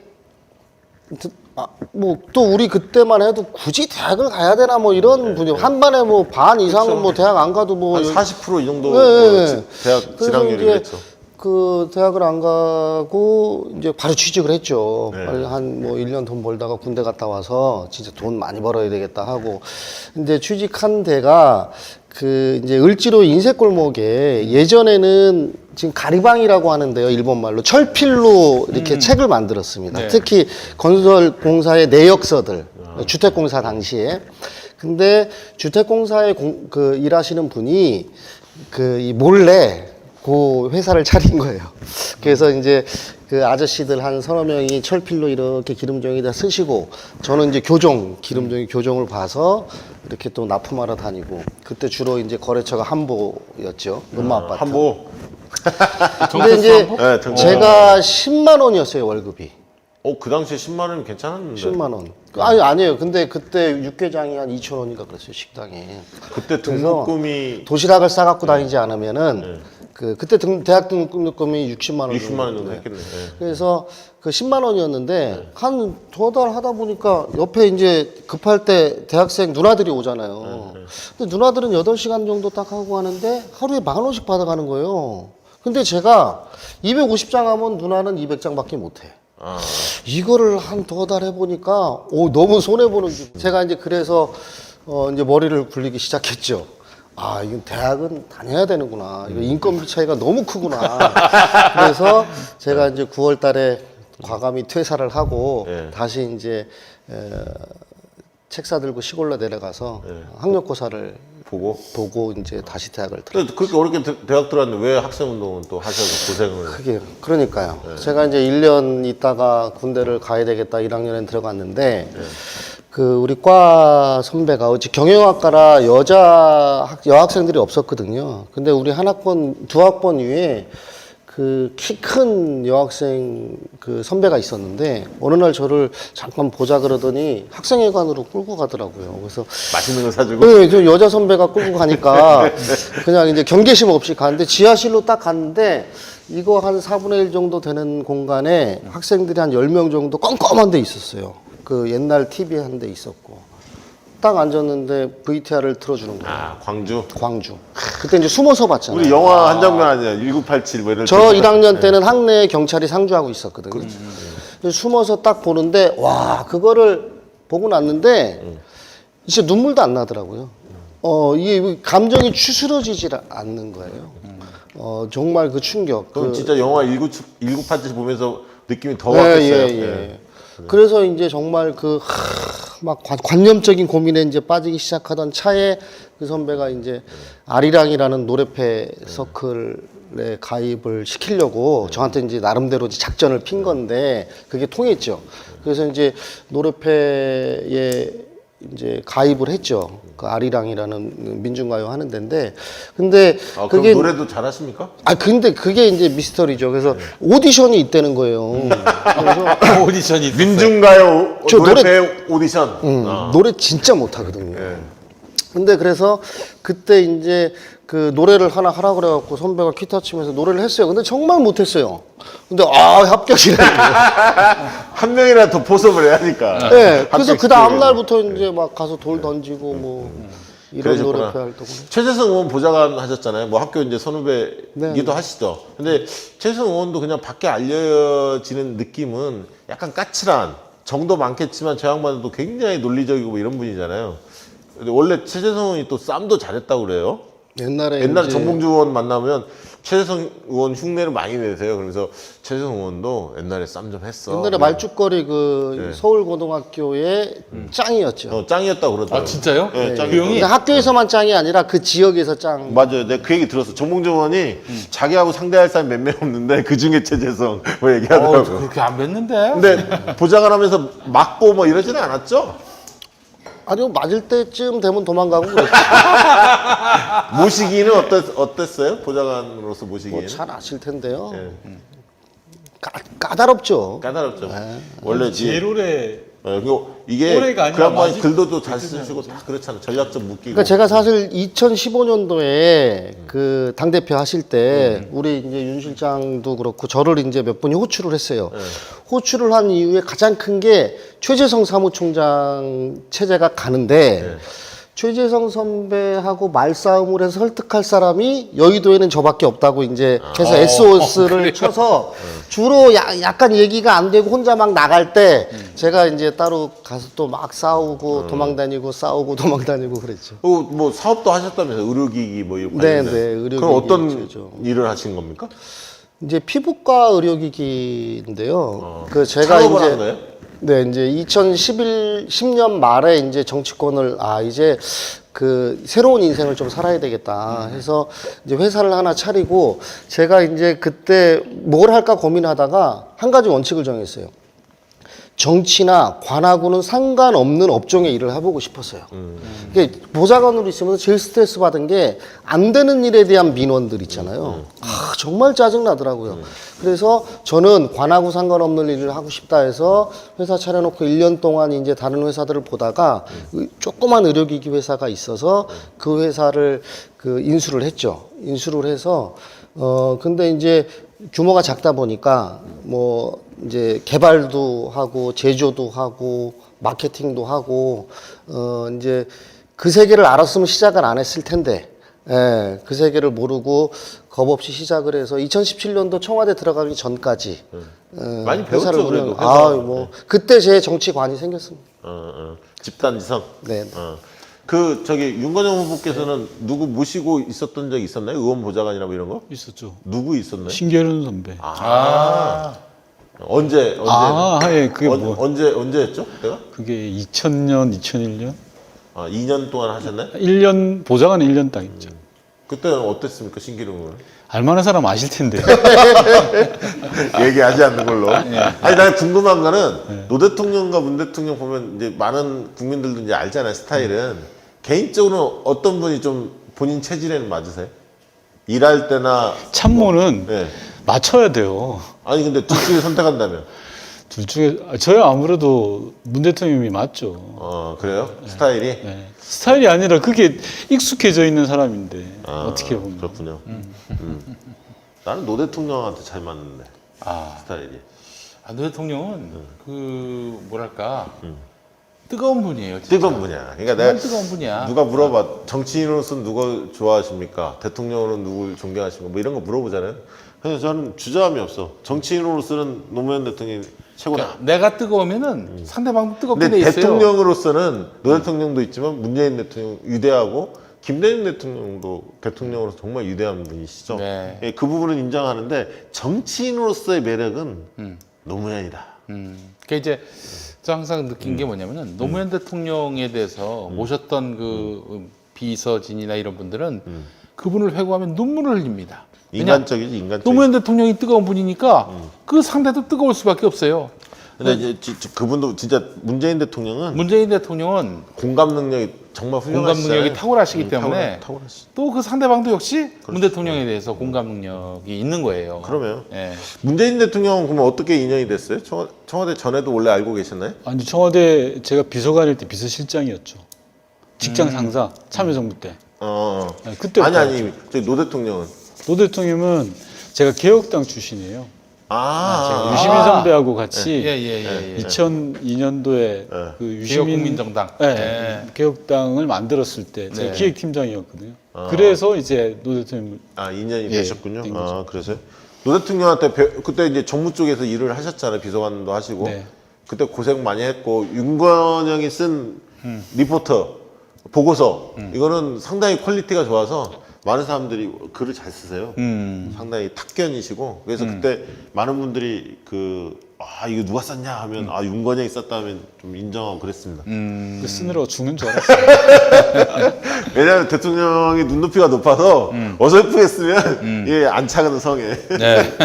C: 뭐 또 우리 그때만 해도 굳이 대학을 가야 되나 뭐 이런 분이 한 반에 뭐 반 이상은 뭐 대학 안 가도 뭐
B: 한 40% 이 정도
C: 네.
B: 대학
C: 그래서
B: 진학률이
C: 이제
B: 됐죠.
C: 그 대학을 안 가고 이제 바로 취직을 했죠.
B: 네.
C: 한 뭐 1년 돈 벌다가 군대 갔다 와서 진짜 돈 많이 벌어야 되겠다 하고. 근데 취직한 데가 그 이제 을지로 인쇄골목에 예전에는 지금 가리방이라고 하는데요. 일본 말로 철필로 이렇게 책을 만들었습니다.
D: 네.
C: 특히 건설공사의 내역서들, 주택공사 당시에. 근데 주택공사에 그 일하시는 분이 이 몰래 그 회사를 차린 거예요. 그래서 이제 그 아저씨들 한 서너 명이 철필로 이렇게 기름종이다 쓰시고 저는 이제 기름종이 교정을 봐서 이렇게 또 납품하러 다니고 그때 주로 이제 거래처가 한보였죠. 엄마 아파트.
B: 한보.
C: 근데 이제
B: 네, 정말.
C: 제가 10만 원이었어요, 월급이.
B: 그 당시에 10만 원이면 괜찮았는데.
C: 10만 원. 아니에요. 근데 그때 육개장이 한 2천 원인가 그랬어요, 식당에.
B: 그때
C: 그래서
B: 등록금이
C: 도시락을 싸갖고 다니지 않으면은 그때 대학 등록금이 60만 원.
B: 60만 원 정도 했겠네. 네.
C: 그래서 그 10만 원이었는데 한 두 달 하다 보니까 옆에 이제 급할 때 대학생 누나들이 오잖아요. 근데 누나들은 8시간 정도 딱 하고 하는데 하루에 10,000원씩 받아가는 거예요. 근데 제가 250장 하면 누나는 200장밖에 못 해. 이거를 한 두 달 해보니까 너무 손해보는 기분. 제가 이제 그래서 이제 머리를 굴리기 시작했죠. 이건 대학은 다녀야 되는구나. 이거 인건비 차이가 너무 크구나. 그래서 제가 이제 9월 달에 과감히 퇴사를 하고 다시 이제 책 사들고 시골로 내려가서 학력고사를 보고 이제 다시 대학을 들어갔어요.
B: 근데 그렇게 어렵게 대학 들어왔는데 왜 학생운동은 또 하셔서 고생을.
C: 그러니까요. 제가 이제 1년 있다가 군대를 가야 되겠다 1학년에 들어갔는데 우리 과 선배가 어찌 경영학과라 여학생들이 없었거든요. 근데 우리 두 학번 위에 키 큰 여학생 선배가 있었는데 어느 날 저를 잠깐 보자 그러더니 학생회관으로 끌고 가더라고요. 그래서
B: 맛있는 거 사주고.
C: 네, 저 여자 선배가 끌고 가니까 그냥 이제 경계심 없이 갔는데 지하실로 딱 갔는데 이거 한 4분의 1 정도 되는 공간에 학생들이 한 10명 정도 껌껌한 데 있었어요. 옛날 TV 한 대 있었고 딱 앉았는데 VTR을 틀어주는 거예요. 광주. 그때 이제 숨어서 봤잖아요.
B: 우리 영화 한 장면 아니야. 1987 뭐 이런.
C: 저 1학년 때는 학내에 경찰이 상주하고 있었거든요. 그래서 숨어서 딱 보는데 와 그거를 보고 났는데 진짜 눈물도 안 나더라고요. 이게 감정이 추스러지질 않는 거예요. 정말 그 충격.
B: 그럼 진짜 영화 1987 보면서 느낌이 더 왔겠어요.
C: 그래서 이제 정말 막 관념적인 고민에 이제 빠지기 시작하던 차에 그 선배가 이제 아리랑이라는 노래패 서클에 가입을 시키려고 저한테 이제 나름대로 이제 작전을 핀 건데 그게 통했죠. 그래서 이제 노래패에 이제 가입을 했죠. 아리랑이라는 민중가요 하는 데인데 근데
B: 그게 노래도 잘하십니까?
C: 근데 그게 이제 미스터리죠. 그래서 오디션이 있다는 거예요. 그래서
A: 오디션이
B: 민중가요
C: 저
B: 노래배 오디션.
C: 노래 진짜 못하거든요. 근데 그래서 그때 이제 그 노래를 하나 하라 그래갖고 선배가 기타 치면서 노래를 했어요. 근데 정말 못했어요. 근데 합격이래.
B: 한 명이라도 더 보석을 해야 하니까.
C: 네, 그래서 그 다음
B: 합격시키려고.
C: 날부터 이제 막 가서 돌 던지고 뭐 이런
B: 그러셨구나.
C: 노래 활동을.
B: 최재성 의원 보좌관 하셨잖아요. 뭐 학교 이제 선후배기도
C: 네.
B: 하시죠. 근데 최재성 의원도 그냥 밖에 알려지는 느낌은 약간 까칠한 정도 많겠지만 저 양반도 굉장히 논리적이고 뭐 이런 분이잖아요. 근데 원래 최재성 의원이 또 싸움도 잘했다고 그래요.
C: 옛날에
B: 옛날에
C: 이제
B: 정봉주 의원 만나면 최재성 의원 흉내를 많이 내세요. 그래서 최재성 의원도 옛날에 쌈 좀 했어.
C: 옛날에 말죽거리 그
B: 네.
C: 서울고등학교의 짱이었죠.
B: 짱이었다고 그러더라고요.
A: 아 진짜요?
B: 네,
A: 그
B: 짱이.
A: 형이
C: 근데 학교에서만 짱이 아니라 그 지역에서 짱.
B: 맞아요. 내가 그 얘기 들었어. 정봉주 의원이 자기하고 상대할 사람이 몇 명 없는데 그 중에 최재성 뭐 얘기하더라고요.
A: 그렇게 안 뵀는데.
B: 근데 보좌관 하면서 맞고 뭐 이러지는 않았죠?
C: 아니요, 맞을 때쯤 되면 도망가고 그랬죠.
B: 모시기는 어땠어요? 보좌관으로서 모시기는?
C: 뭐 잘 아실 텐데요.
B: 예.
C: 까다롭죠.
B: 까다롭죠. 원래
D: 제로래
B: 이게
D: 올해가 아니라
B: 그 양반이
D: 맞을
B: 글도 잘 쓰시고 다 그렇잖아요. 전략적 묶이고.
C: 그러니까 제가 사실 2015년도에 그 당대표 하실 때 우리 이제 윤 실장도 그렇고 저를 이제 몇 분이 호출을 했어요. 호출을 한 이유에 가장 큰 게 최재성 사무총장 체제가 가는데 최재성 선배하고 말싸움을 해서 설득할 사람이 여의도에는 저밖에 없다고 이제 해서 SOS를 쳐서 주로 약간 얘기가 안 되고 혼자 막 나갈 때 제가 이제 따로 가서 또 막 싸우고 도망다니고 싸우고 도망다니고 그랬죠.
B: 뭐 사업도 하셨다면서 의료기기 뭐 이런
C: 네,
B: 관련된.
C: 네, 의료기기
B: 그럼 어떤
C: 체죠.
B: 일을 하신 겁니까?
C: 이제 피부과 의료기기인데요. 그 제가
B: 창업을 한
C: 이제
B: 거예요?
C: 네, 이제 10년 말에 이제 정치권을 이제 그 새로운 인생을 좀 살아야 되겠다 해서 이제 회사를 하나 차리고 제가 이제 그때 뭘 할까 고민하다가 한 가지 원칙을 정했어요. 정치나 관하고는 상관없는 업종에 일을 해보고 싶었어요. 이게 보좌관으로 있으면서 제일 스트레스 받은 게 안 되는 일에 대한 민원들 있잖아요. 정말 짜증나더라고요. 그래서 저는 관하고 상관없는 일을 하고 싶다 해서 회사 차려놓고 1년 동안 이제 다른 회사들을 보다가 조그만 의료기기 회사가 있어서 그 회사를 그 인수를 했죠. 인수를 해서 근데 이제 규모가 작다 보니까 뭐 이제 개발도 하고 제조도 하고 마케팅도 하고 이제 그 세계를 알았으면 시작을 안 했을 텐데 그 세계를 모르고 겁 없이 시작을 해서 2017년도 청와대 들어가기 전까지
B: 많이 배웠죠,
C: 회사를
B: 그래도.
C: 뭐 그때 제 정치관이 생겼습니다.
B: 집단지성.
C: 네.
B: 그 저기 윤건영 후보께서는 누구 모시고 있었던 적 있었나요? 의원 보좌관이나 뭐 이런 거?
D: 있었죠.
B: 누구 있었나요?
D: 신계륜 선배.
B: 언제
D: 예, 그게 뭐
B: 언제였죠? 내가?
D: 그게 2000년, 2001년?
B: 2년 동안 하셨나요?
D: 1년 보좌관 1년 딱 있죠.
B: 그때는 어땠습니까, 신기rum은?
D: 알만한 사람 아실 텐데.
B: 얘기하지 않는 걸로. 아니, 난 궁금한 거는 노 대통령과 문 대통령 보면 이제 많은 국민들도 이제 알잖아요, 스타일은. 개인적으로 어떤 분이 좀 본인 체질에는 맞으세요? 일할 때나.
D: 참모는
B: 네.
D: 맞춰야 돼요.
B: 아니, 근데 둘 중에 선택한다면?
D: 둘 중에 저야 아무래도 문 대통령이 맞죠.
B: 그래요? 스타일이?
D: 네. 스타일이 아니라 그게 익숙해져 있는 사람인데 어떻게 보면.
B: 그렇군요. 나는 노 대통령한테 잘 맞는데, 스타일이.
A: 노 대통령은 그 뭐랄까 뜨거운 분이에요. 진짜.
B: 뜨거운 분이야. 그러니까
A: 정말
B: 내가
A: 뜨거운 분이야.
B: 누가 물어봐, 정치인으로서는 누가 좋아하십니까? 대통령으로는 누굴 존경하십니까? 뭐 이런 거 물어보잖아요. 그래서 저는 주저함이 없어. 정치인으로서는 노무현 대통령이 최고다.
A: 그러니까 내가 뜨거우면은 상대방도 뜨겁게
B: 근데
A: 돼 있어요.
B: 대통령으로서는 노 대통령도 있지만 문재인 대통령 위대하고 김대중 대통령도 대통령으로서 정말 위대한 분이시죠.
A: 네.
B: 예, 그 부분은 인정하는데 정치인으로서의 매력은 노무현이다.
A: 그게 이제 저 항상 느낀 게 뭐냐면은 노무현 대통령에 대해서 모셨던 그 비서진이나 이런 분들은 그분을 회고하면 눈물을 흘립니다. 왜냐?
B: 인간적이지, 인간적.
A: 노무현 대통령이 뜨거운 분이니까 그 상대도 뜨거울 수밖에 없어요.
B: 근데 이제 그분도 진짜 문재인 대통령은
A: 문재인 대통령은
B: 공감 능력이 정말
A: 공감
B: 훌륭하시잖아요.
A: 능력이 탁월하시기 때문에
B: 탁월하시.
A: 또 그 상대방도 역시 문 대통령에 대해서 공감 능력이 있는 거예요.
B: 그러면
A: 예.
B: 문재인 대통령은 그러면 어떻게 인연이 됐어요? 청와대 전에도 원래 알고 계셨나요?
D: 아니 청와대 제가 비서관일 때 비서실장이었죠. 직장 상사 참여정부 때. 네, 그때
B: 아니 저기 노 대통령은
D: 노 대통령은 제가 개혁당 출신이에요.
B: 아,
D: 유시민 선배하고 같이
A: 예.
D: 2002년도에 그 유시민
A: 개혁국민정당.
D: 개혁당을 만들었을 때 제가
A: 네.
D: 기획팀장이었거든요. 그래서 이제 노 대통령
B: 2년이
D: 예,
B: 되셨군요.
D: 된
B: 아, 그래서요? 노 대통령한테 그때 이제 정무 쪽에서 일을 하셨잖아요. 비서관도 하시고.
D: 네.
B: 그때 고생 많이 했고 윤건영이 쓴 리포터 보고서 이거는 상당히 퀄리티가 좋아서 많은 사람들이 글을 잘 쓰세요. 상당히 탁견이시고 그래서 그때 많은 분들이 이거 누가 썼냐 하면 윤건영이 썼다 하면 좀 인정하고 그랬습니다.
D: 그 쓰느라고 죽는 줄 알았어요.
B: 왜냐하면 대통령이 눈높이가 높아서 어설프게 쓰면 이게 안 차거든 성에.
A: 네.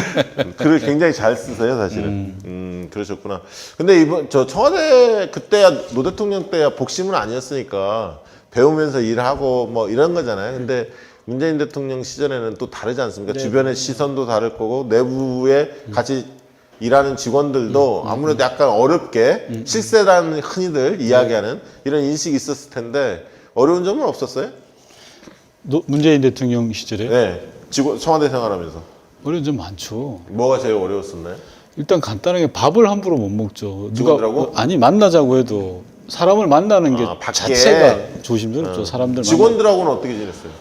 B: 글을 굉장히 잘 쓰세요 사실은. 그러셨구나. 근데 이번 저 청와대 그때야 노 대통령 때야 복심은 아니었으니까 배우면서 일하고 뭐 이런 거잖아요. 근데 문재인 대통령 시절에는 또 다르지 않습니까?
D: 네.
B: 주변의 시선도 다를 거고 내부에 같이 일하는 직원들도 아무래도 약간 어렵게 실세라는 흔히들 이야기하는 이런 인식이 있었을 텐데 어려운 점은 없었어요?
D: 문재인 대통령 시절에
B: 네. 청와대 생활하면서
D: 어려운 점 많죠.
B: 뭐가 제일 어려웠었나요?
D: 일단 간단하게 밥을 함부로 못 먹죠.
B: 직원들하고?
D: 아니 만나자고 해도 사람을 만나는 게
B: 밖에?
D: 자체가 조심스럽죠. 사람들
B: 직원들하고는 어떻게 지냈어요?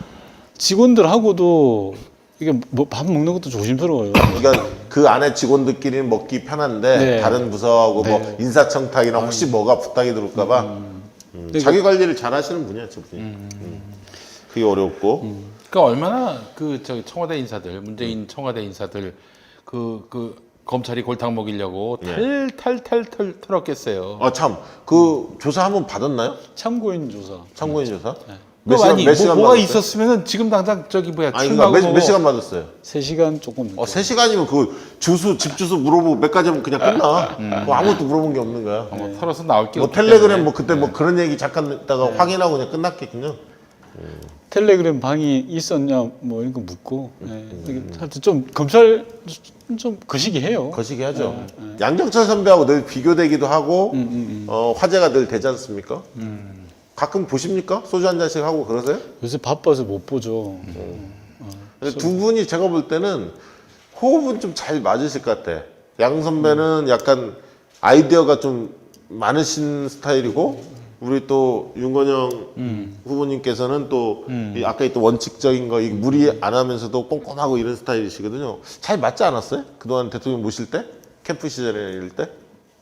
D: 직원들하고도 이게 뭐 밥 먹는 것도 조심스러워요.
B: 그러니까 그 안에 직원들끼리는 먹기 편한데
D: 네.
B: 다른 부서하고 뭐
D: 네.
B: 인사청탁이나 혹시 뭐가 부탁이 들어올까봐 자기 관리를 잘 하시는 분이야, 저분이. 그게 어렵고.
A: 그러니까 얼마나 청와대 인사들, 문재인 청와대 인사들 검찰이 골탕 먹이려고 탈탈탈 털었겠어요.
B: 아, 참. 그 조사 한번 받았나요?
D: 참고인 조사.
B: 참고인 조사?
A: 몇 시간 뭐가
B: 받았어요?
A: 있었으면 지금 당장
B: 아니, 그러니까
A: 출마하고
B: 몇 시간 받았어요?
D: 3시간 조금.
B: 3시간이면 그 집 주소 물어보고 몇 가지 하면 그냥 끝나. 뭐 아무것도 물어본 게 없는 거야.
A: 뭐 털어서 나올 게
B: 뭐
A: 없기
B: 텔레그램
A: 때문에.
B: 뭐 그때 뭐 그런 얘기 잠깐 있다가 확인하고 그냥 끝났겠군요.
D: 텔레그램 방이 있었냐 뭐 이런 거 묻고. 하여튼 좀 검찰 좀 거시기해요.
B: 거시기 하죠. 양정철 선배하고 늘 비교되기도 하고 화제가 늘 되지 않습니까? 가끔 보십니까? 소주 한 잔씩 하고 그러세요?
D: 요새 바빠서 못 보죠.
B: 근데 두 분이 제가 볼 때는 호흡은 좀 잘 맞으실 것 같아. 양 선배는 약간 아이디어가 좀 많으신 스타일이고 우리 또 윤건영 후보님께서는 또 이 아까 있던 원칙적인 거 무리 안 하면서도 꼼꼼하고 이런 스타일이시거든요. 잘 맞지 않았어요? 그동안 대통령 모실 때? 캠프 시절에 이럴 때?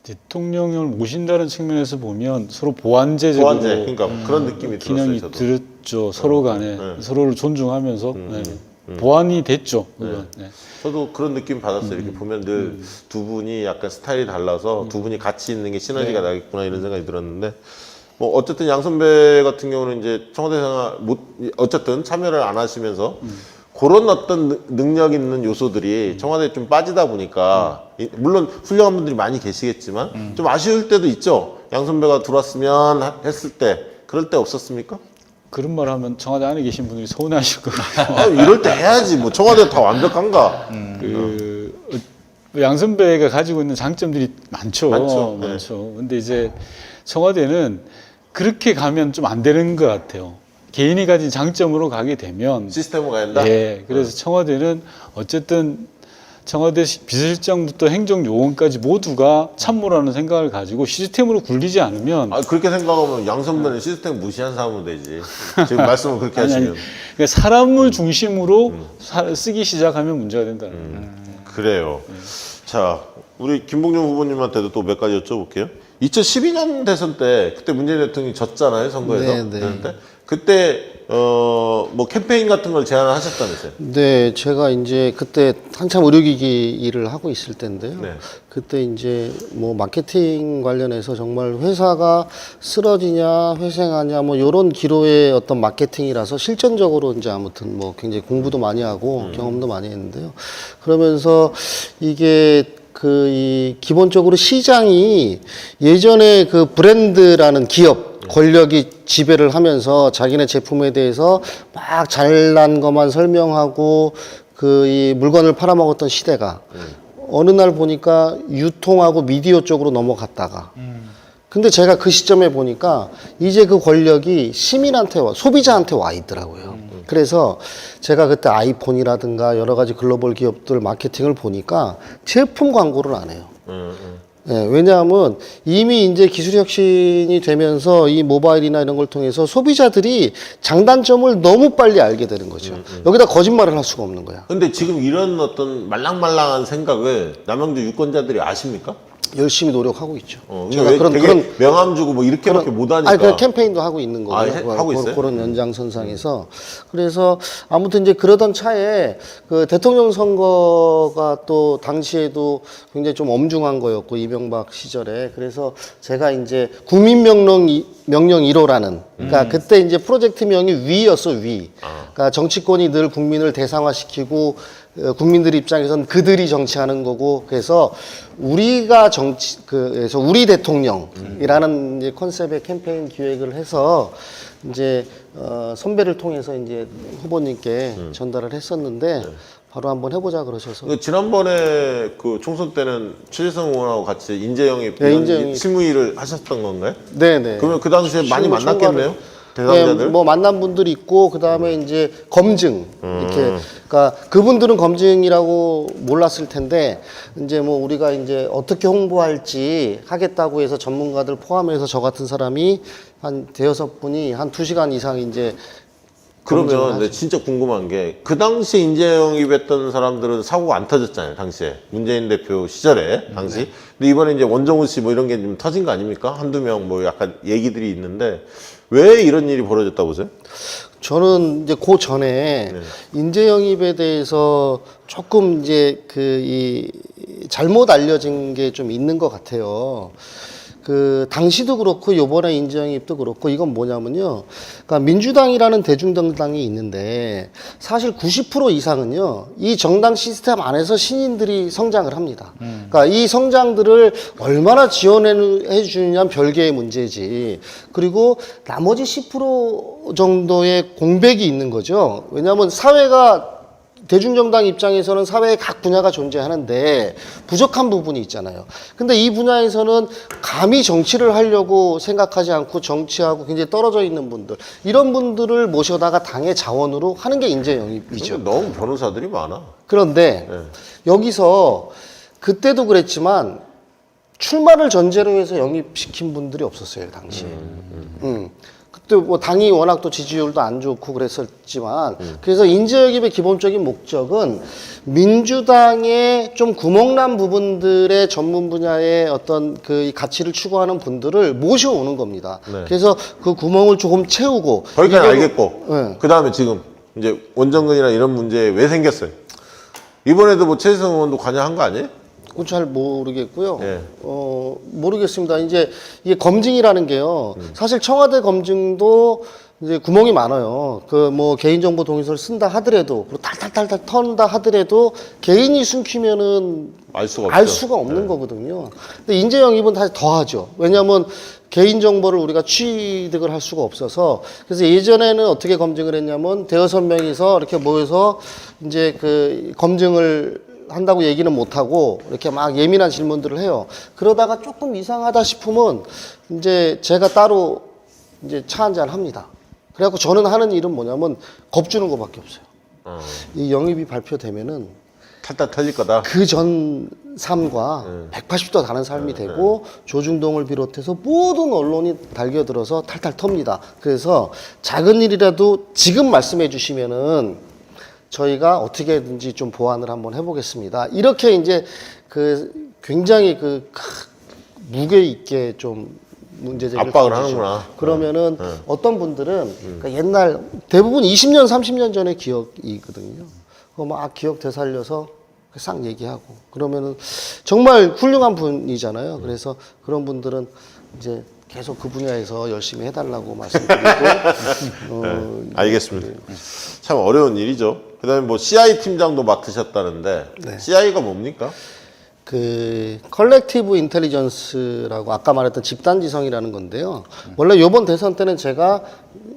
D: 대통령을 모신다는 측면에서 보면 서로 보완제적으로
B: 보완제. 그러니까 그런 느낌이 들었어요.
D: 균형이
B: 저도.
D: 들었죠. 서로 간에 서로를 존중하면서 보완이 됐죠. 그건. 네.
B: 저도 그런 느낌 받았어요. 이렇게 보면 늘 두 분이 약간 스타일이 달라서 두 분이 같이 있는 게 시너지가 나겠구나 이런 생각이 들었는데 뭐 어쨌든 양 선배 같은 경우는 이제 청와대 생활 어쨌든 참여를 안 하시면서 그런 어떤 능력 있는 요소들이 청와대에 좀 빠지다 보니까 물론 훌륭한 분들이 많이 계시겠지만 좀 아쉬울 때도 있죠. 양 선배가 들어왔으면 했을 때 그럴 때 없었습니까?
D: 그런 말 하면 청와대 안에 계신 분들이 서운해하실 거예요.
B: 아, 이럴 때 해야지. 뭐 청와대 다 완벽한가?
D: 양 선배가 가지고 있는 장점들이 많죠.
B: 많죠. 네.
D: 많죠. 근데 이제 청와대는 그렇게 가면 좀 안 되는 것 같아요. 개인이 가진 장점으로 가게 되면
B: 시스템으로 가야 된다?
D: 예, 그래서 청와대는 어쨌든 청와대 비서실장부터 행정요원까지 모두가 참모라는 생각을 가지고 시스템으로 굴리지 않으면
B: 아, 그렇게 생각하면 양 선배는 시스템 무시한 사람으로 되지. 지금 말씀을 그렇게 하시면.
D: 그러니까 사람을 중심으로 쓰기 시작하면 문제가 된다는 거예요.
B: 그래요. 자, 우리 김봉준 후보님한테도 또 몇 가지 여쭤볼게요. 2012년 대선 때 그때 문재인 대통령이 졌잖아요, 선거에서.
C: 네, 네.
B: 그때 뭐 캠페인 같은 걸 제안을 하셨다면서요?
C: 네, 제가 이제 그때 한참 의료기기 일을 하고 있을 때인데요.
B: 네.
C: 그때 이제 뭐 마케팅 관련해서 정말 회사가 쓰러지냐, 회생하냐, 뭐 이런 기로의 어떤 마케팅이라서 실전적으로 이제 아무튼 뭐 굉장히 공부도 많이 하고 경험도 많이 했는데요. 그러면서 이게 이 기본적으로 시장이 예전에 그 브랜드라는 기업 권력이 지배를 하면서 자기네 제품에 대해서 막 잘난 것만 설명하고 이 물건을 팔아먹었던 시대가 어느 날 보니까 유통하고 미디어 쪽으로 넘어갔다가 근데 제가 그 시점에 보니까 이제 그 권력이 시민한테 소비자한테 와 있더라고요. 그래서 제가 그때 아이폰이라든가 여러 가지 글로벌 기업들 마케팅을 보니까 제품 광고를 안 해요. 예, 왜냐하면 이미 이제 기술 혁신이 되면서 이 모바일이나 이런 걸 통해서 소비자들이 장단점을 너무 빨리 알게 되는 거죠. 여기다 거짓말을 할 수가 없는 거야.
B: 근데 지금 이런 어떤 말랑말랑한 생각을 남양주 유권자들이 아십니까?
C: 열심히 노력하고 있죠.
B: 제가 되게 명함 주고 뭐 이렇게밖에 못하니까.
C: 아니, 그 캠페인도 하고 있는 거고요.
B: 하고 있어요?
C: 그런 연장선상에서. 그래서 아무튼 이제 그러던 차에 그 대통령 선거가 또 당시에도 굉장히 좀 엄중한 거였고, 이명박 시절에. 그래서 제가 이제 국민명령 1호라는, 그러니까 그때 이제 프로젝트명이 위였어, 위. 그러니까 정치권이 늘 국민을 대상화시키고, 국민들 입장에선 그들이 정치하는 거고, 그래서 우리가 그래서 우리 대통령이라는 이제 컨셉의 캠페인 기획을 해서 이제 선배를 통해서 이제 후보님께 전달을 했었는데 바로 한번 해보자 그러셔서.
B: 지난번에 그 총선 때는 최재성 의원하고 같이 인재영입
C: 네, 인재영입.
B: 실무일을 하셨던 건가요?
C: 네네.
B: 그러면 그 당시에 많이 만났겠네요? 대상자들?
C: 네, 뭐 만난 분들이 있고 그 다음에 이제 검증 이렇게, 그러니까 그분들은 검증이라고 몰랐을 텐데 이제 뭐 우리가 이제 어떻게 홍보할지 하겠다고 해서 전문가들 포함해서 저 같은 사람이 한 대여섯 분이 한 2시간 이상 이제
B: 그러면 네, 진짜 궁금한 게 그 당시에 인재영입했던 사람들은 사고가 안 터졌잖아요. 당시에 문재인 대표 시절에 당시. 근데 이번에 이제 원정우 씨 뭐 이런 게 좀 터진 거 아닙니까? 한두 명 뭐 약간 얘기들이 있는데 왜 이런 일이 벌어졌다고 보세요?
C: 저는 이제 그 전에 인재 영입에 대해서 조금 이제 이 잘못 알려진 게 좀 있는 것 같아요. 그 당시도 그렇고 요번에 인재 영입도 그렇고 이건 뭐냐면요. 그러니까 민주당이라는 대중정당이 있는데 사실 90% 이상은요. 이 정당 시스템 안에서 신인들이 성장을 합니다. 그러니까 이 성장들을 얼마나 지원해 주느냐는 별개의 문제지. 그리고 나머지 10% 정도의 공백이 있는 거죠. 왜냐하면 사회가 대중정당 입장에서는 사회의 각 분야가 존재하는데 부족한 부분이 있잖아요. 근데 이 분야에서는 감히 정치를 하려고 생각하지 않고 정치하고 굉장히 떨어져 있는 분들, 이런 분들을 모셔다가 당의 자원으로 하는 게 인재 영입이죠.
B: 너무 변호사들이 많아.
C: 그런데 여기서 그때도 그랬지만 출마를 전제로 해서 영입시킨 분들이 없었어요, 당시에. 그때 뭐 당이 워낙 또 지지율도 안 좋고 그랬었지만, 그래서 인재영입의 기본적인 목적은 민주당의 좀 구멍난 부분들의 전문 분야의 어떤 그 가치를 추구하는 분들을 모셔오는 겁니다.
B: 네.
C: 그래서 그 구멍을 조금 채우고.
B: 거기까지 알겠고.
C: 네.
B: 그 다음에 지금 이제 원정근이나 이런 문제 왜 생겼어요? 이번에도 뭐 최재성 의원도 관여한 거 아니에요?
C: 그건 잘 모르겠고요.
B: 예.
C: 모르겠습니다. 이제 이게 검증이라는 게요. 사실 청와대 검증도 이제 구멍이 많아요. 그 뭐 개인정보 동의서를 쓴다 하더라도, 그리고 탈탈탈탈 턴다 하더라도 개인이 숨기면은
B: 알 수가 없죠.
C: 알 수가 없는 거거든요. 근데 인재 영입은 다시 더하죠. 왜냐하면 개인 정보를 우리가 취득을 할 수가 없어서. 그래서 예전에는 어떻게 검증을 했냐면 대여섯 명이서 이렇게 모여서 이제 그 검증을 한다고 얘기는 못하고 이렇게 막 예민한 질문들을 해요. 그러다가 조금 이상하다 싶으면 이제 제가 따로 이제 차 한잔 합니다. 그래갖고 저는 하는 일은 뭐냐면 겁주는 것밖에 없어요. 이 영입이 발표되면은
B: 탈탈 털릴 거다.
C: 그 전 삶과 180도 다른 삶이 되고 조중동을 비롯해서 모든 언론이 달겨들어서 탈탈 텁니다. 그래서 작은 일이라도 지금 말씀해 주시면은 저희가 어떻게든지 좀 보완을 한번 해보겠습니다. 이렇게 이제 그 굉장히 그 무게 있게 좀 문제제기를
B: 압박을
C: 던지죠.
B: 하는구나.
C: 그러면은 어떤 분들은 그러니까 옛날 대부분 20년, 30년 전의 기억이거든요. 그거 막 기억 되살려서 싹 얘기하고 그러면은 정말 훌륭한 분이잖아요. 그래서 그런 분들은 이제 계속 그 분야에서 열심히 해달라고 말씀드리고.
B: 알겠습니다. 참 어려운 일이죠. 그다음에 뭐 CI 팀장도 맡으셨다는데 CI가 뭡니까?
C: 그 컬렉티브 인텔리전스라고 아까 말했던 집단지성이라는 건데요. 원래 이번 대선 때는 제가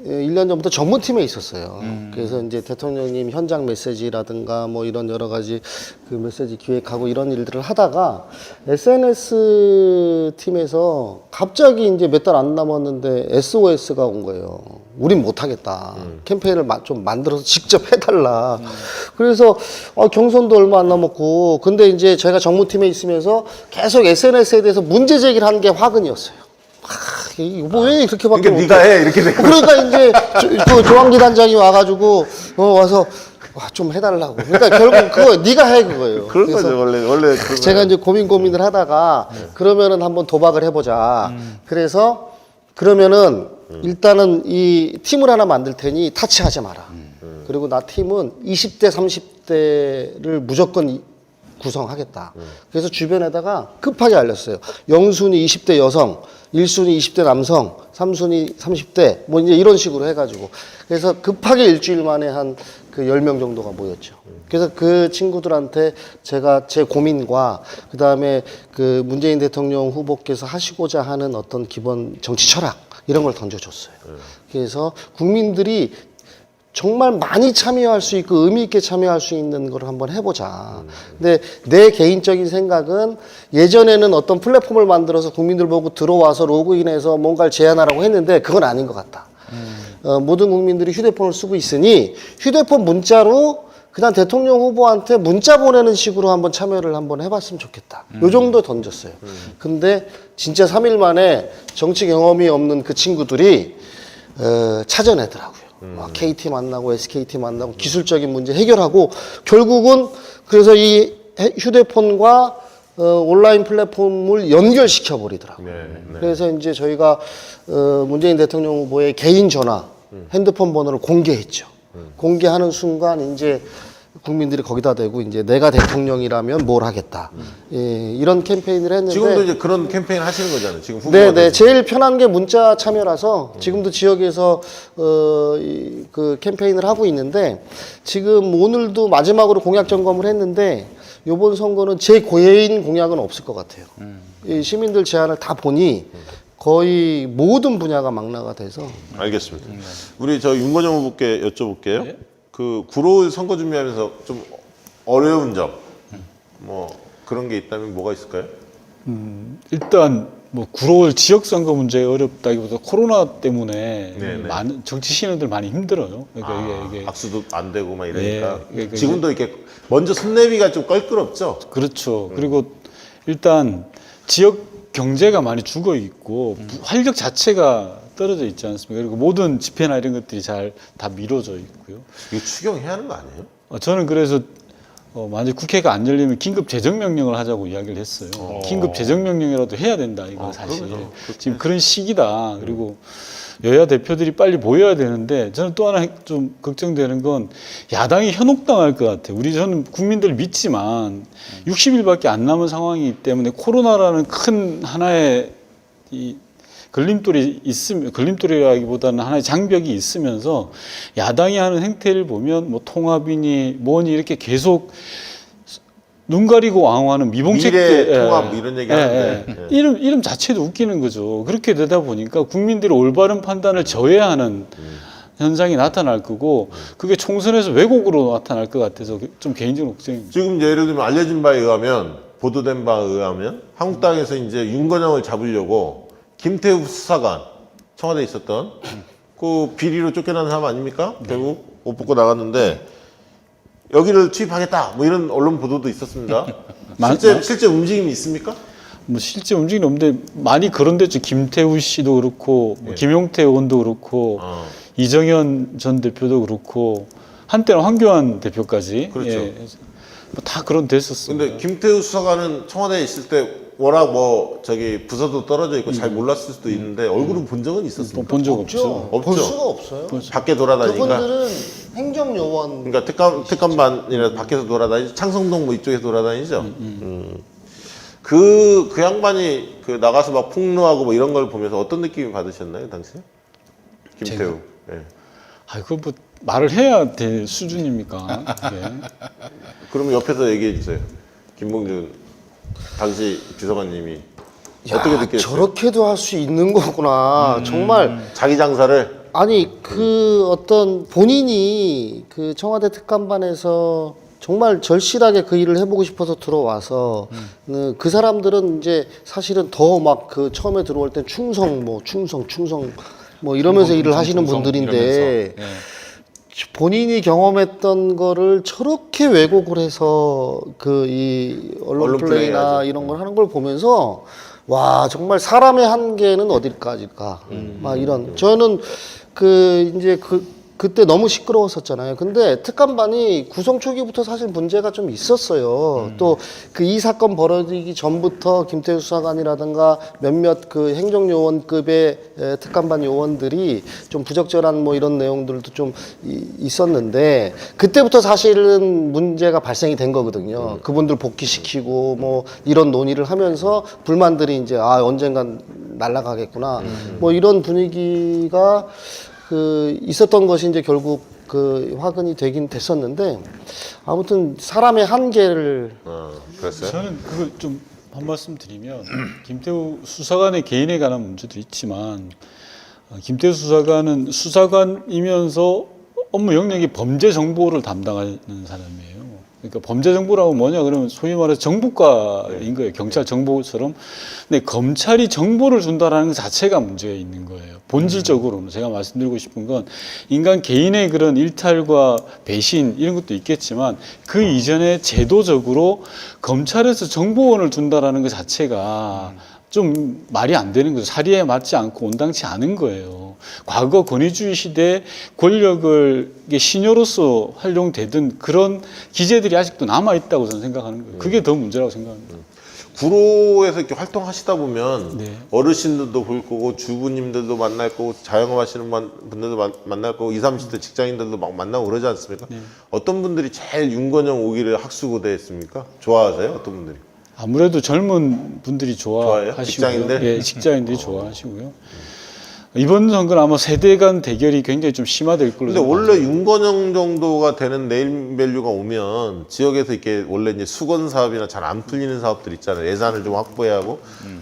C: 1년 전부터 전문팀에 있었어요. 그래서 이제 대통령님 현장 메시지라든가 뭐 이런 여러 가지 그 메시지 기획하고 이런 일들을 하다가 SNS 팀에서 갑자기 이제 몇 달 안 남았는데 SOS가 온 거예요. 우린 못하겠다. 캠페인을 좀 만들어서 직접 해달라. 그래서 경선도 얼마 안 남았고, 근데 이제 제가 정무팀에 있으면서 계속 SNS에 대해서 문제 제기를 한 게 화근이었어요. 이거 왜 이렇게 밖에
B: 그러니까 네가 해 이렇게 돼.
C: 그러니까 이제 그 조항기 단장이 와가지고 와서 좀 해달라고. 그러니까 결국 그거 네가 해 그거예요.
B: 그런
C: 그래서
B: 거죠 원래 그러면.
C: 제가 이제 고민을 하다가 그러면은 한번 도박을 해보자. 그래서 그러면은 일단은 이 팀을 하나 만들 테니 타치하지 마라. 그리고 나 팀은 20대 30대를 무조건 구성하겠다. 그래서 주변에다가 급하게 알렸어요. 0순위 20대 여성, 1순위 20대 남성, 3순위 30대 뭐 이제 이런 식으로 해가지고 그래서 급하게 일주일 만에 한 그 10명 정도가 모였죠. 그래서 그 친구들한테 제가 제 고민과 그 다음에 그 문재인 대통령 후보께서 하시고자 하는 어떤 기본 정치 철학 이런 걸 던져줬어요. 그래서 국민들이 정말 많이 참여할 수 있고 의미 있게 참여할 수 있는 걸 한번 해보자. 근데 내 개인적인 생각은 예전에는 어떤 플랫폼을 만들어서 국민들 보고 들어와서 로그인해서 뭔가를 제안하라고 했는데 그건 아닌 것 같다. 모든 국민들이 휴대폰을 쓰고 있으니 휴대폰 문자로 그냥 대통령 후보한테 문자 보내는 식으로 한번 참여를 한번 해봤으면 좋겠다. 요 정도 던졌어요. 근데 진짜 3일 만에 정치 경험이 없는 그 친구들이 찾아내더라고요. KT 만나고 SKT 만나고 기술적인 문제 해결하고 결국은 그래서 이 휴대폰과 온라인 플랫폼을 연결시켜 버리더라고요. 그래서 이제 저희가 문재인 대통령 후보의 개인 전화, 핸드폰 번호를 공개했죠. 공개하는 순간 이제 국민들이 거기다 대고 이제 내가 대통령이라면 뭘 하겠다. 예, 이런 캠페인을 했는데
B: 지금도 이제 그런 캠페인 하시는 거잖아요. 지금 후보가
C: 네네
B: 돼서.
C: 제일 편한 게 문자 참여라서 지금도 지역에서 그 캠페인을 하고 있는데 지금 오늘도 마지막으로 공약 점검을 했는데 이번 선거는 제 고해인 공약은 없을 것 같아요. 이 시민들 제안을 다 보니 거의 모든 분야가 망라가 돼서
B: 알겠습니다. 우리 저 윤건영 후보께 여쭤볼게요. 그 구로 선거 준비하면서 좀 어려운 점, 뭐 그런 게 있다면 뭐가 있을까요?
D: 일단 뭐 구로울 지역 선거 문제 어렵다기보다 코로나 때문에
B: 네네.
D: 많은 정치 신원들 많이 힘들어요. 그러니까 이게
B: 악수도 안 되고 막 이러니까
D: 네,
B: 지금도 이렇게 먼저 손내비가 좀 껄끄럽죠.
D: 그렇죠. 그리고 일단 지역 경제가 많이 죽어 있고 활력 자체가 떨어져 있지 않습니까? 그리고 모든 집회나 이런 것들이 잘 다 미뤄져 있고요.
B: 이거 추경해야 하는 거 아니에요?
D: 저는 그래서 만약 국회가 안 열리면 긴급 재정명령을 하자고 이야기를 했어요. 긴급 재정명령이라도 해야 된다. 이거 사실
B: 그러면
D: 지금 그런 시기다. 그리고 여야 대표들이 빨리 모여야 되는데 저는 또 하나 좀 걱정되는 건 야당이 현혹당할 것 같아요. 저는 국민들을 믿지만 60일밖에 안 남은 상황이기 때문에 코로나라는 큰 하나의 이 걸림돌이라기보다는 하나의 장벽이 있으면서 야당이 하는 행태를 보면 뭐 통합이니 뭐니 이렇게 계속 눈 가리고 앙호하는 미봉책들
B: 미래 통합 이런 얘기 하는데
D: 이름 자체도 웃기는 거죠. 그렇게 되다 보니까 국민들이 올바른 판단을 저해하는 현상이 나타날 거고 그게 총선에서 왜곡으로 나타날 것 같아서 좀 개인적으로 걱정입니다.
B: 지금 이제 예를 들면 알려진 바에 의하면 보도된 바에 의하면 한국당에서 이제 윤건영을 잡으려고 김태우 수사관 청와대에 있었던 그 비리로 쫓겨난 사람 아닙니까? 결국 옷 벗고 나갔는데 여기를 투입하겠다 뭐 이런 언론 보도도 있었습니다. 실제 움직임이 있습니까?
D: 뭐 실제 움직임이 없는데 많이 거론됐죠. 김태우 씨도 그렇고 김용태 의원도 그렇고 이정현 전 대표도 그렇고 한때는 황교안 대표까지
B: 그렇죠.
D: 뭐 다 거론됐었어요.
B: 근데 김태우 수사관은 청와대에 있을 때 워낙 뭐 저기 부서도 떨어져 있고 잘 몰랐을 수도 있는데 얼굴은 본 적은 있었습니까?
D: 본 적 없죠.
B: 없죠.
C: 볼 수가 없어요.
B: 밖에 돌아다니니까.
C: 그분들은 행정요원
B: 그러니까 특감반이라 밖에서 돌아다니죠. 창성동 뭐 이쪽에서 돌아다니죠. 그 양반이 그 나가서 막 폭로하고 뭐 이런 걸 보면서 어떤 느낌이 받으셨나요, 당시에? 김태우. 예.
D: 그거 뭐 말을 해야 될 수준입니까? 네.
B: 그러면 옆에서 얘기해 주세요. 김봉준 당시 비서관님이 어떻게 느꼈어요?
C: 저렇게도 할 수 있는 거구나. 정말
B: 자기 장사를
C: 아니 그 어떤 본인이 그 청와대 특감반에서 정말 절실하게 그 일을 해보고 싶어서 들어와서 그 사람들은 이제 사실은 더 막 그 처음에 들어올 땐 충성 뭐 이러면서 일을 하시는 분들인데
A: 이러면서. 예.
C: 본인이 경험했던 거를 저렇게 왜곡을 해서 그 이 언론
B: 언론
C: 플레이나
B: 플레이하죠.
C: 이런 걸 하는 걸 보면서 와 정말 사람의 한계는 어디까지일까 막 이런 저는 그 이제 그때 너무 시끄러웠었잖아요. 근데 특감반이 구성 초기부터 사실 문제가 좀 있었어요. 또 그 이 사건 벌어지기 전부터 김태우 수사관이라든가 몇몇 그 행정요원급의 특감반 요원들이 좀 부적절한 뭐 이런 내용들도 좀 있었는데 그때부터 사실은 문제가 발생이 된 거거든요. 그분들 복귀시키고 뭐 이런 논의를 하면서 불만들이 이제 아 언젠간 날아가겠구나 뭐 이런 분위기가 그 있었던 것이 이제 결국 그 화근이 되긴 됐었는데 아무튼 사람의 한계를
B: 그랬어요?
D: 저는 그걸 좀 한 말씀 드리면 김태우 수사관의 개인에 관한 문제도 있지만 김태우 수사관은 수사관이면서 업무 영역이 범죄 정보를 담당하는 사람이에요. 그러니까 범죄 정보라고 뭐냐 그러면 소위 말해서 정보과인 거예요. 경찰 정보처럼. 근데 검찰이 정보를 준다라는 것 자체가 문제가 있는 거예요. 본질적으로는 제가 말씀드리고 싶은 건 인간 개인의 그런 일탈과 배신 이런 것도 있겠지만 그 이전에 제도적으로 검찰에서 정보원을 준다라는 것 자체가 좀 말이 안 되는 거죠. 사리에 맞지 않고 온당치 않은 거예요. 과거 권위주의 시대 권력을 신여로서 활용되던 그런 기제들이 아직도 남아 있다고 저는 생각하는 거예요. 그게 더 문제라고 생각합니다.
B: 구로에서 이렇게 활동하시다 보면
D: 네.
B: 어르신들도 볼 거고 주부님들도 만날 거고 자영업하시는 분들도 만날 거고 20, 30대 직장인들도 막 만나고 그러지 않습니까?
D: 네.
B: 어떤 분들이 제일 윤건영 오기를 학수고대했습니까? 좋아하세요? 어떤 분들이?
D: 아무래도 젊은 분들이
B: 좋아해요?
D: 좋아하시고요.
B: 직장인들?
D: 예, 직장인들이 좋아하시고요. 이번 선거는 아마 세대 간 대결이 굉장히 좀 심화될 걸로.
B: 근데
D: 저는
B: 원래
D: 봐요.
B: 윤건영 정도가 되는 네임밸류가 오면 지역에서 이렇게 원래 이제 수건 사업이나 잘 안 풀리는 사업들 있잖아요. 예산을 좀 확보해야 하고